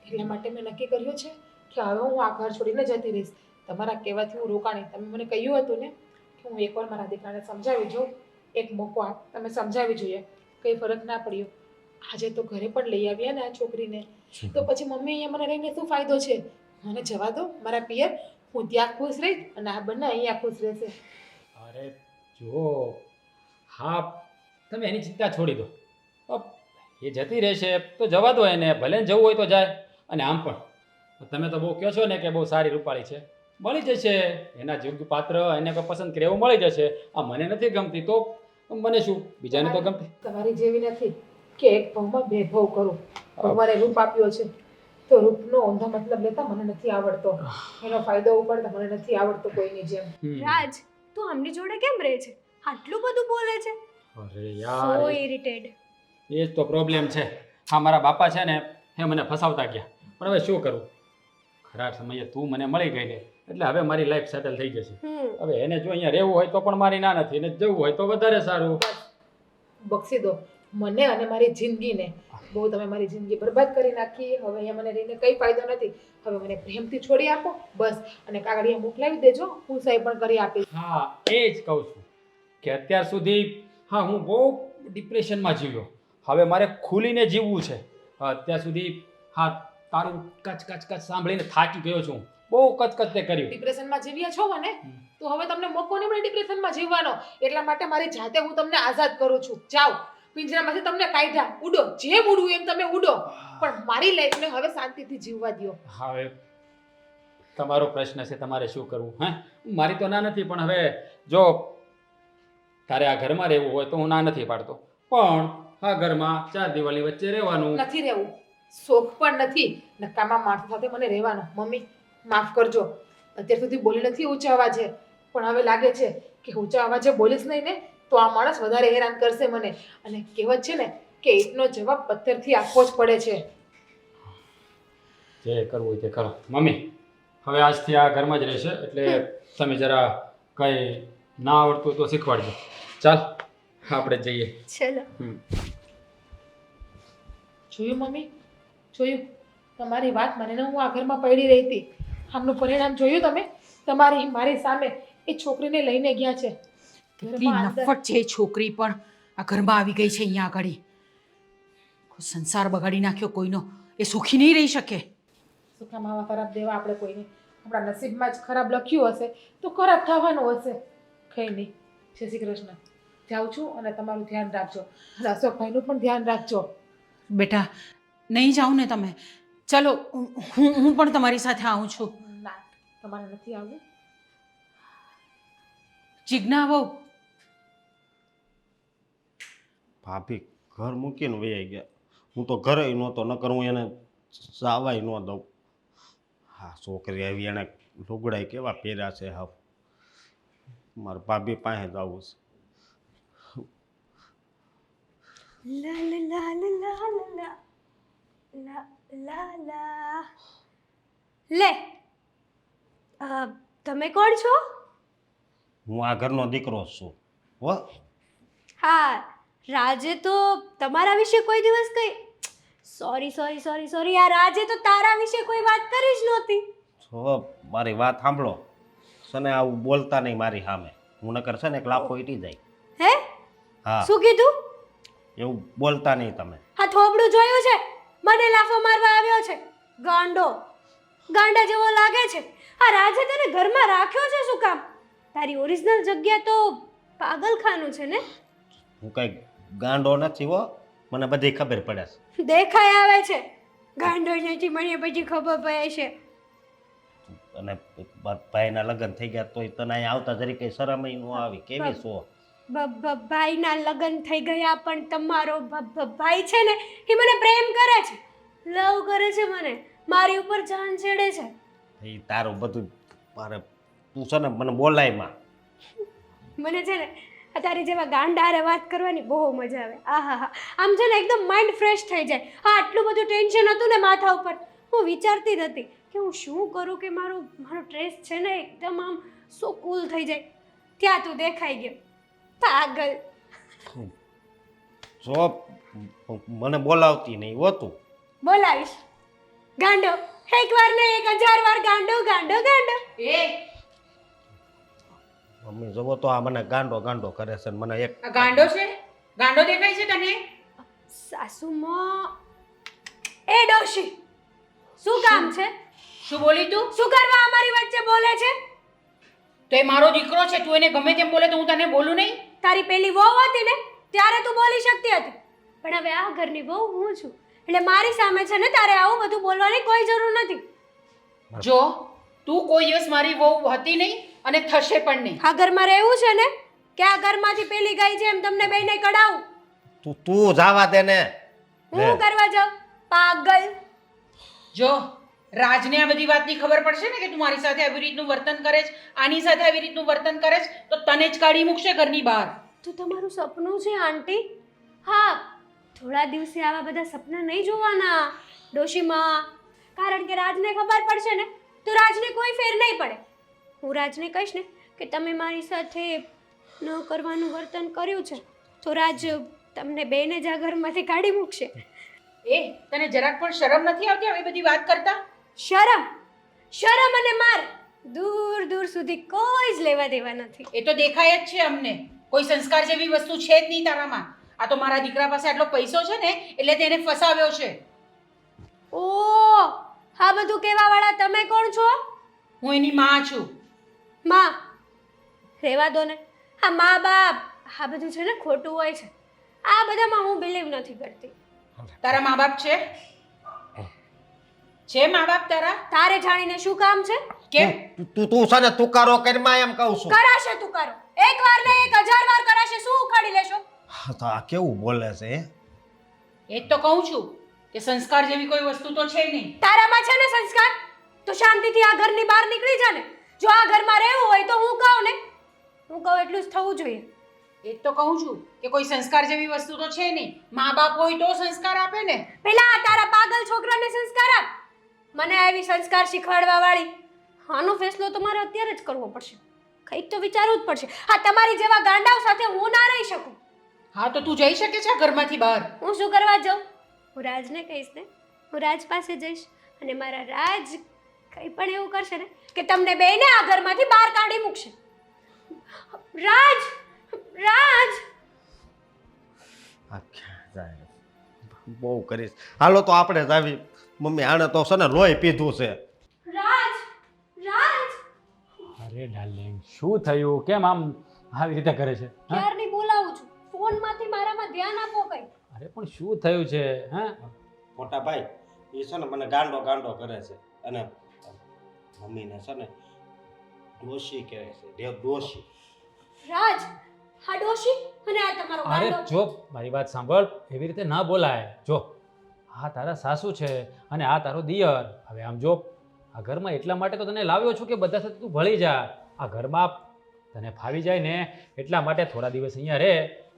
એટલા માટે મેં નક્કી કર્યું છે કે હવે હું આ ઘર છોડીને જતી રહીશ. તમારા કહેવાથી હું રોકાણી. તમે મને કહ્યું હતું ને કે હું એકવાર મારા દીકરાને સમજાવી જોઉં, એક મોકો આપ, તમે સમજાવી જોઈએ, કંઈ ફરક ના પડ્યો. આજે તો ઘરે પણ લઈ આવ્યા ને આ છોકરીને, તો પછી મમ્મી અહીંયા મને રહીને શું ફાયદો છે? મને જવા દો મારા પિયર, હું ત્યાં ખુશ રહીશ અને આ બંને અહીંયા ખુશ રહેશે. અરે જુઓ, હા તમે એની ચિંતા છોડી દો. એ જતી રહેશે તો જવા દો એને, ભલે ને જવું હોય તો જાય. અને આમ પણ તમે તો બહુ કહો છો ને કે બહુ સારી રૂપાળી છે, મળી જશે એના યોગ્ય પાત્ર, એને કોઈ પસંદ કરે એવું મળી જશે. આ મને નથી ગમતી તો મને શું, બીજાને તો ગમતી. તમારી જેવી નથી કે એક ભાવમાં બે ભાવ કરું. ભગવાને રૂપ આપ્યો છે તો રૂપનો ઊંધો મતલબ લેતા મને નથી આવડતો, એનો ફાયદો ઉપાડતા મને નથી આવડતો કોઈની જેમ. રાજ, તું આમની જોડે કેમ રહે છે? આટલું બધું બોલે છે. અરે સો યાર, ઇરિટેડ. એ જ તો પ્રોબ્લેમ છે. હા, મારા બાપા છે ને એ મને ફસાવતા ગયા, પણ હવે શું કરું, ખરા સમયે તું મને મળી ગઈ ને એટલે હવે મારી લાઈફ સેટલ થઈ જશે. હવે એને જો અહીંયા રહેવું હોય તો પણ મારી ના નથી, ને જવું હોય તો વધારે સારું. બક્ષી દો મને અને મારી જિંદગીને. બહુ તમે મારી જિંદગી બરબાદ કરી નાખી. હવે અહીંયા મને રહીને કંઈ ફાયદો નથી. હવે મને પ્રેમથી છોડી આપો બસ, અને કાગળિયા મોકલાવી દેજો, હું સહી પણ કરી આપીશ. હા, એ જ કહું છું કે અત્યાર સુધી હા હું બહુ ડિપ્રેશનમાં જીવ્યો, હવે મારે ખુલીને જીવવું છે. અત્યાર સુધી હા તારું કચ કચ કચ સાંભળીને થાકી ગયો છું, બહુ કચકચ તે કર્યું. ડિપ્રેશનમાં જીવ્યા છો મને, તો હવે તમને મોકો નહીં મળે ડિપ્રેશનમાં જીવવાનો. એટલા માટે મારી જાતે હું તમને આઝાદ કરું છું. જાઓ, પિંજરામાંથી તમને કાઢ્યા, ઉડો, જેમ ઉડવું એમ તમે ઉડો, પણ મારી લાઈફને હવે શાંતિથી જીવવા દો. હવે તમારો પ્રશ્ન છે, તમારે શું કરવું? હે, મારી તો ના નથી, પણ હવે જો તારે આ ઘરમાં રહેવું હોય તો હું ના નથી પાડતો, પણ આ ઘરમાં 4 દિવાળી વચ્ચે રહેવાનું નથી રહેવું, શોખ પણ નથી. નકામા માણસો સાથે મને રહેવાનો. મમ્મી માફ કરજો, અત્યાર સુધી બોલી નથી ઊંચા અવાજે, પણ હવે લાગે છે કે ઊંચા અવાજે બોલીશ નહીં ને તો આ માણસ વધારે હેરાન કરશે મને. અને કહેવત છે ને કે ઈંટનો જવાબ પથ્થરથી આપવો જ પડે છે. જે કરવું હોય તે કરો. મમ્મી હવે આજથી આ ઘરમાં જ રહેશે, એટલે તમે જરા કંઈ ના આવડતું તો શીખવાડજો. ચાલ આપણે જઈએ. ચલો. જોયું મમ્મી, જોયું તમારી વાત મને હું આ ઘરમાં પડી રહી હતી. આમનું પરિણામ જોયું તમે? તમારી મારી સામે એ છોકરીને લઈને ગયા છે. કેટલી નફટ છે એ છોકરી પણ આ ઘરમાં આવી ગઈ છે અહીંયા આગળ. સંસાર બગાડી નાખ્યો કોઈનો, એ સુખી નહીં રહી શકે. સુખા માવા ખરાબ દેવા આપણે કોઈને, આપણા નસીબમાં જ ખરાબ લખ્યું હશે તો ખરાબ થવાનું હશે. કંઈ નહીં. જય શ્રી કૃષ્ણ. જાઉં છું અને તમારું ધ્યાન રાખજો, અને અશોકભાઈનું પણ ધ્યાન રાખજો. બેટા નહીં જાઓ ને તમે, ચલો હું પણ તમારી સાથે આવું છું. ના, તમારે નથી આવવું. જીજ્ઞા બહુ ભાભી ઘર મૂકીને વહી ગયા. હું તો ઘરે નહોતો, નકર હું એને સાવાય ન દઉં. હા, છોકરી આવી, એને લુગડાઈ કેવા પહેર્યા છે. હા, મારા ભાભી પાસે જ આવું છે. લા લા લા લા લા લા લા લા. લે, તમે કોણ છો? હું આ ઘરનો દીકરો જ છું. હો, હા, રાજે તો તમારા વિશે કોઈ દિવસ કઈ સોરી સોરી સોરી સોરી યાર, રાજે તો તારા વિશે કોઈ વાત કરી જ નહોતી. જો મારી વાત સાંભળો, છે ને આવું બોલતા નહીં મારી સામે. હું નકર છે ને એક લાફો ઈટી જાય. હે? હા, શું કીધું? એવું બોલતા નહીં તમે. આ થોબડું જોયું છે? મને લાફો મારવા આવ્યો છે? ગાંડો, ગાંડા જેવો લાગે છે. આ રાજે તને ઘરમાં રાખ્યો છે શું કામ? તારી ઓરિજિનલ જગ્યા તો પાગલખાનું છે ને? હું કઈ ગાંડો નથી હો, મને બધી ખબર પડે છે. દેખાય આવે છે ગાંડો નથી, મને પછી ખબર પડે છે. અને ભાઈના લગ્ન થઈ ગયા તોય તને અહીંયા આવતા જરી કઈ શરમ ન આવી. કેવી છો? ભાઈના લગ્ન થઈ ગયા પણ તમારો ભાઈ છે ને એ મને પ્રેમ કરે છે, લવ કરે છે, મને મારી ઉપર જાન છેડે છે. એ તારું બધું મારે, તું છે ને મને બોલાય માં. મને છે ને તારી જેવા ગાંડારે વાત કરવાની બહુ મજા આવે. આહા હા, આમ છે ને એકદમ માઇન્ડ ફ્રેશ થઈ જાય. હા, આટલું બધું ટેન્શન હતું ને માથા ઉપર, હું વિચારતી જ હતી કે હું શું કરું કે મારો સ્ટ્રેસ છે ને એકદમ આમ સો કૂલ થઈ જાય. ત્યાં તું દેખાઈ ગયો. પાગલ. જો મને બોલાવતી નહીં હોતું. બોલાવીશ. ગાંડો. એક વાર ને 1000 વાર ગાંડો ગાંડો ગાંડો. એ મમ્મી જવો તો આ મને ગાંડો ગાંડો કરે છે ને મને એક આ ગાંડો છે? ગાંડો દેખાય છે તને? સાસુમાં એ ડોશી શું કામ છે? શું બોલી તું? શું કરવા અમારી વચ્ચે બોલે છે? તો એ મારો દીકરો છે, તું એને ગમે તેમ બોલે તો હું તને બોલું નહીં? તારી પેલી વહુ હતી ને ત્યારે તું બોલી શકતી હતી, પણ હવે આ ઘરની વહુ હું છું એટલે મારી સામે છે ને તારે આવું બધું બોલવાની કોઈ જરૂર નથી. જો તું કોઈ દિવસ મારી વહુ હતી નહીં અને થશે પણ નહીં. આ ઘરમાં રહેવું છે ને કે આ ઘરમાંથી પેલી ગઈ છે એમ તમને બેયને કઢાવું? તું જવા દે ને. હું કરવા જાઉં? પાગલ. જો રાજને આ બધી વાતની ખબર પડશે ને કે તું મારી સાથે આવી રીતનું વર્તન કરે છે, આની સાથે આવી રીતનું વર્તન કરે છે, તો તને જ કાઢી મૂકશે ઘરની બહાર. તો તમારું સપનું છે આંટી? હા, થોડા દિવસે આવા બધા સપના નહીં જોવાના ડોશીમાં, કારણ કે રાજને ખબર પડશે ને તો રાજને કોઈ ફેર નહીં પડે. હું રાજને કહીશ ને કે તમે મારી સાથે ન કરવાનું વર્તન કર્યું છે તો રાજ તમને બેને જ આ ઘરમાંથી કાઢી મૂકશે. એ તને જરાક પણ શરમ નથી આવતી આવી બધી વાત કરતા? શરમ શરમ અને માર દૂર દૂર સુધી કોઈ જ લેવા દેવા નથી. એ તો દેખાય જ છે અમને. કોઈ સંસ્કાર જેવી વસ્તુ છે જ નહીં તારામાં. આ તો મારા દીકરા પાસે આટલો પૈસો છે ને એટલે તેને ફસાવ્યો છે. ઓ, આ બધું કહેવા વાળા તમે કોણ છો? હું એની માં છું. માં રહેવા દો ને. આ મા બાપ આ બધું છે ને ખોટું હોય છે. આ બધામાં હું બિલીવ નથી કરતી. તારા મા બાપ છે? છે મા બાપ તારા? તારે જાણીને શું કામ છે? કેમ? તું છે ને તુકારો કરીમાં એમ કહું છું. કરાશે તું કરો. એક વાર ને 1000 વાર કરાશે. શું ઉખાડી લેશો? તો આ કેવું બોલે છે હે? એ જ તો કહું છું કે સંસ્કાર જેવી કોઈ વસ્તુ તો છે નહીં. તારામાં છે ને સંસ્કાર? તો શાંતિથી આ ઘરની બહાર નીકળી જા ને. જો આ ઘરમાં રહેવું હોય તો હું કહું ને, હું કહું એટલું જ થવું જોઈએ. એ જ તો કહું છું કે કોઈ સંસ્કાર જેવી વસ્તુ તો છે નહીં. મા બાપ હોય તો સંસ્કાર આપે ને. પેલા આ તારા પાગલ છોકરાને સંસ્કાર આપ. મને આવી સંસ્કાર શીખવાડવા વાળી આનો ફેસલો તો મારે અત્યારે જ કરવો પડશે. કંઈક તો વિચારવું જ પડશે. હા, તમારી જેવા ગાંડાઓ સાથે હું ના રહી શકું. હા તો તું જઈ શકે છે આ ઘરમાંથી બહાર? હું શું કરવા જાઉં? હું રાજને કહીશ ને, હું રાજ પાસે જઈશ અને મારા રાજ કંઈ પણ એવું કરશે ને કે તમને બેયને આ ઘરમાંથી બહાર કાઢી મૂકશે. રાજ રાજ આ ક્યાં જાય? બહુ કરીશ. હાલો તો આપણે જ આવી. મમ્મી આને તો છે ને લોહી પીધું છે. રાજ રાજ અરે ડાર્લિંગ, શું થયું? કેમ આમ આવી રીતે કરે છે? હા? ક્યારની બોલાવું છું. ફોનમાંથી મારામાં ધ્યાન આપો કંઈ. અરે પણ શું થયું છે? હા, મોટા ભાઈ એ છે ને મને ગાંડો ગાંડો કરે છે અને મમ્મીને છે ને ડોશી કહે છે. દેવ ડોશી. રાજ, આ ડોશી અને આ તમારો અરે ગાંડો. જો મારી વાત સાંભળ, એવી રીતે ના બોલાય. જો આ તારા સાસુ છે અને આ તારો દિયર. હવે આમ જો આ ઘરમાં એટલા માટે તો તને લાવ્યો છું કે બધા સાથે તું ભળી જા. આ ઘરમાં તને ફાવી જાય ને એટલા માટે થોડા દિવસ અહીંયા રહે,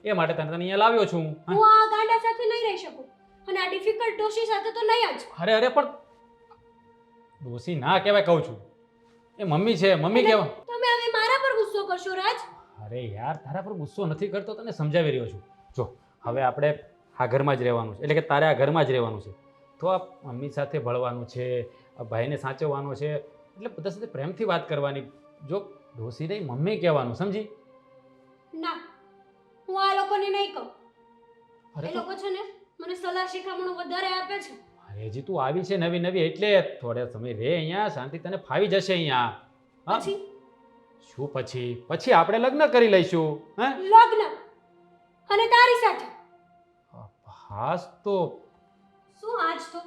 એ માટે તને અહીંયા લાવ્યો છું. હા? હું આ ગાંડા સાથે નહીં રહી શકું અને આ ડિફિકલ્ટ ડોશી સાથે તો નહીં જ. અરે પણ ડોસી ના કહેવાય કહું છું. એ મમ્મી છે, મમ્મી કહેવાય. તમે હવે મારા પર ગુસ્સો કરશો રાજ? અરે યાર, તારા પર ગુસ્સો નથી કરતો, તને સમજાવી રહ્યો છું. જો હવે આપણે આ ઘરમાં જ રહેવાનું છે, એટલે કે તારે આ ઘરમાં જ રહેવાનું છે. તો આ મમ્મી સાથે ભળવાનું છે, આ ભાઈને સાચવવાનો છે, એટલે બધા સાથે પ્રેમથી વાત કરવાની. જો ડોસી નહીં મમ્મી કહેવાનું, સમજી? ના, હું આ લોકોને નહીં કહું. અરે એ તો લોકો છે ને મને સલાહ શિખામણો વધારે આપે છે. અરે હજી તું આવી છે નવી નવી, એટલે થોડા સમય રહે અહીંયા, શાંતિ તને ફાવી જશે અહીંયા. હા? પછી શું પછી? પછી આપણે લગ્ન કરી લઈશું. હા લગ્ન અને તારી સાથે. હાસ તો શું આજ તો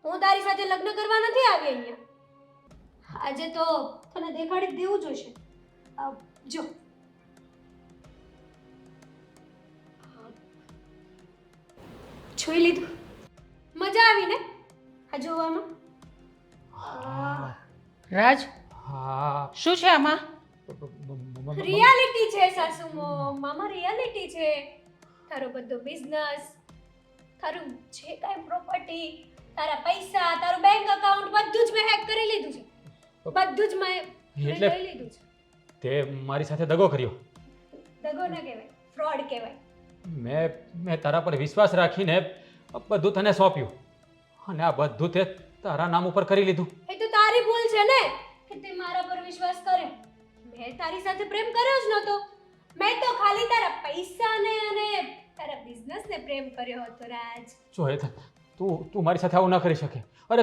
હું તારી સાથે લગ્ન કરવા નથી આવી અહીંયા. આજે તો તને દેખાડી જ દેવું જોઈશે. જો જોઈ લીધું? મજા આવી ને આ જોવામાં? રાજ, હા શું છે આમાં? રિયાલિટી છે સાસુમો, મામા રિયાલિટી છે. તારો બધો બિઝનેસ, તારું જે કાંઈ પ્રોપર્ટી, તારા પૈસા, તારું બેંક અકાઉન્ટ બધું જ મેં હેક કરી લીધું છે. બધું જ મેં એટલે લઈ લીધું છે. તે મારી સાથે દગો કર્યો. દગો ન કહેવાય, ફ્રોડ કહેવાય. મેં તારા પર વિશ્વાસ રાખીને બધું તને સોંપ્યું અને આ બધું તે તારા નામ ઉપર કરી લીધું. એ તો તારી ભૂલ છે ને કે તે મારા પર વિશ્વાસ કર્યો. મેં તારી સાથે પ્રેમ કર્યો જ નહોતો. મેં તો ખાલી તારા પૈસાને અને તારા બિઝનેસને પ્રેમ કર્યો હતો રાજ. જો હેતલ, તું મારી સાથે આવું ન કરી શકે. અરે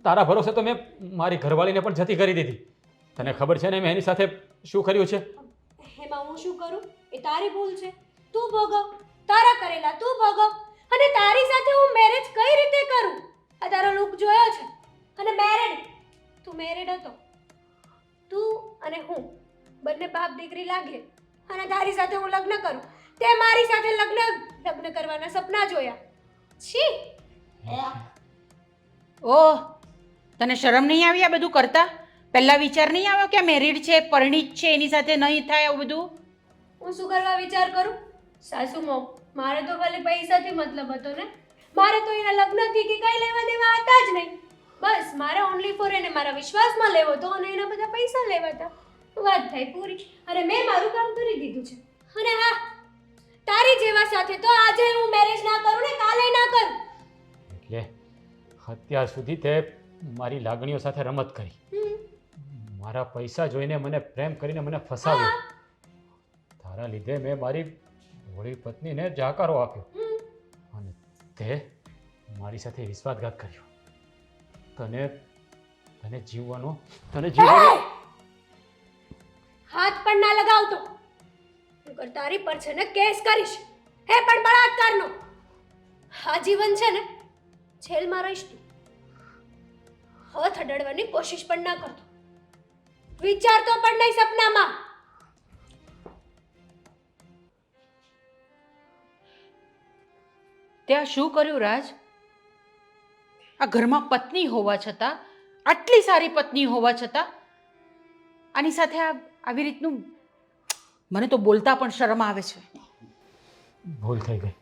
તારા ભરોસે તો મેં મારી ઘરવાળીને પણ જતી કરી દીધી. તને ખબર છે ને મેં એની સાથે શું કર્યું છે? એમાં હું શું કરું? એ તારી ભૂલ છે. તું ભોગવ. તારા કરેલા તું ભોગવ. અને તારી સાથે હું મેરેજ કઈ રીતે કરું? આ તારો લુક જોયો છે. અને મેરેડ, તું મેરેડ હતો. તું અને હું બંને બાપ દીકરી લાગીએ અને તારી સાથે હું લગ્ન કરું. તે મારી સાથે લગ્ન કરવાના સપના જોયા. છી. ઓહ, તને શરમ નહીં આવી આ બધું કરતા? પહેલાં વિચાર નહીં આવ્યો કે મેરિડ છે, પરિણીત છે, એની સાથે નહીં થાય આવું બધું? હું શું કરવા વિચાર કરું? સાસુમાં મારે તો ખાલી પૈસાથી મતલબ હતો ને. મારે તો એના લગ્નથી કે કઈ લેવા દેવા હતા જ નહીં. બસ મારે ઓનલી ફોર એને મારા વિશ્વાસમાં લેવો હતો અને એના બધા પૈસા લેવા હતા. વાત થઈ પૂરી. અને મેં મારું કામ કરી દીધું છે. અને હા, તારી જેવા સાથે તો આજે હું મેરેજ ના કરું ને કાલે ના કરું. એટલે અત્યાર સુધી તે મારી લાગણીઓ સાથે રમત કરી, મારા પૈસા જોઈને મને પ્રેમ કરીને મને ફસાવ્યો. તારા લીધે મેં મારી ભોળી પત્નીને જાકારો આપ્યો અને તે મારી સાથે વિશ્વાસઘાત કર્યો. તને જીવવાનો હાથ પણ ના લગાવતો. નકર તારી પર છે ને કેસ કરીશ. હે પણ બળાત્કારનો. આ જીવન છે ને જેલમાં રહીશ તું. હાથ અડાડવાની કોશિશ પણ ના કરતો. વિચારતો પણ નહીં સપનામાં. ત્યાં શું કર્યું રાજ? આ ઘરમાં પત્ની હોવા છતાં, આટલી સારી પત્ની હોવા છતાં આની સાથે આવી રીતનું, મને તો બોલતા પણ શરમ આવે છે. ભૂલ થઈ ગઈ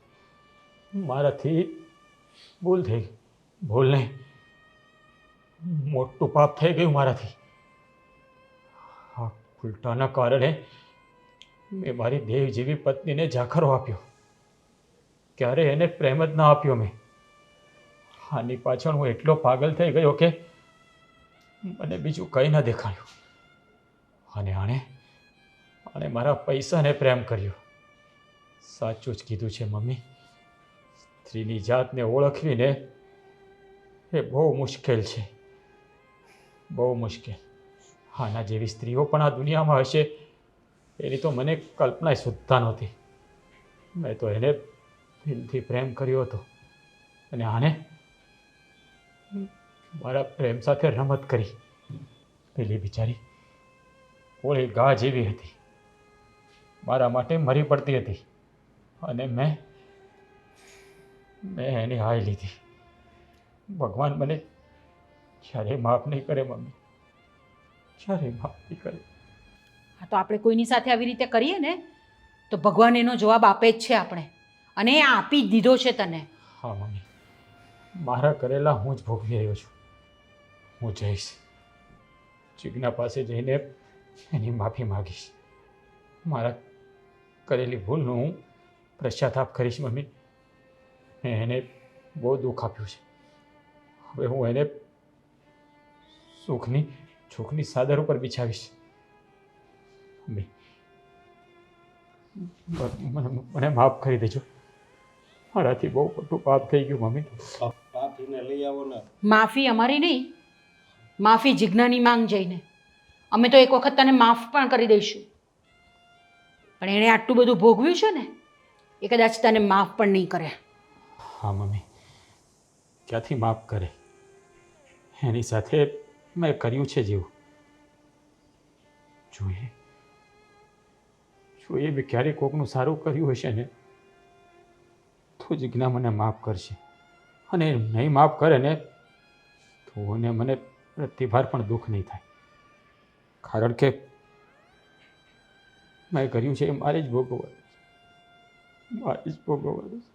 મારાથી, ભૂલ થઈ ગઈ. ભૂલ નહીં, મોટું પાપ થઈ ગયું મારાથી. આ ઉલટાના કારણે મેં મારી દેવ જેવી પત્નીને જાખરો આપ્યો. ક્યારે એને પ્રેમ જ ના આપ્યો મેં. આની પાછળ હું એટલો પાગલ થઈ ગયો કે મને બીજું કંઈ ન દેખાયું. અને આણે મારા પૈસાને પ્રેમ કર્યો. સાચું જ કીધું છે મમ્મી, સ્ત્રીની જાતને ઓળખવીને એ બહુ મુશ્કેલ છે, બહુ મુશ્કેલ. આના જેવી સ્ત્રીઓ પણ આ દુનિયામાં હશે એની તો મને કલ્પના સુદ્ધા નહોતી. મેં તો એને દિલથી પ્રેમ કર્યો હતો અને આને મારા પ્રેમ સાથે રમત કરી. પેલી બિચારી ઓળી ગા જેવી હતી, મારા માટે મરી પડતી હતી અને મેં એની હાય લીધી. ભગવાન મને ક્યારેય માફ નહીં કરે મમ્મી, ક્યારેય માફ નહીં કરે. હા, તો આપણે કોઈની સાથે આવી રીતે કરીએ ને તો ભગવાન એનો જવાબ આપે જ છે આપણે, અને એ આપી જ દીધો છે તને. હા મમ્મી, મારા કરેલા હું જ ભોગવી રહ્યો છું. હું જઈશ, જીજ્ઞા પાસે જઈને એની માફી માગીશ. મારા કરેલી ભૂલનું હું પશ્ચાતાપ કરીશ મમ્મી. મેં એને બહુ દુઃખ આપ્યું છે. હવે હું એને સુખની ચાદર ઉપર બિછાવીશ. મમ્મી, મને માફ કરી દેજો. મારાથી બહુ મોટું પાપ થઈ ગયું મમ્મી. પાપીને લઈ આવો ને. માફી અમારી નહીં, માફી જીજ્ઞાની માંગ જઈને. અમે તો એક વખત તને માફ પણ કરી દઈશું, પણ એણે આટલું બધું ભોગવ્યું છે ને એ કદાચ તને માફ પણ નહીં કરે. હા મમ્મી, ક્યાંથી માફ કરે? એની સાથે મેં કર્યું છે જેવું. જોઈએ મેં ક્યારેક કોકનું સારું કર્યું હશે ને તો જીજ્ઞા મને માફ કરશે, અને નહીં માફ કરે ને તો મને પ્રતિભાર પણ દુઃખ નહીં થાય. કારણ કે મેં કર્યું છે એ મારે જ ભોગવવાનું છે.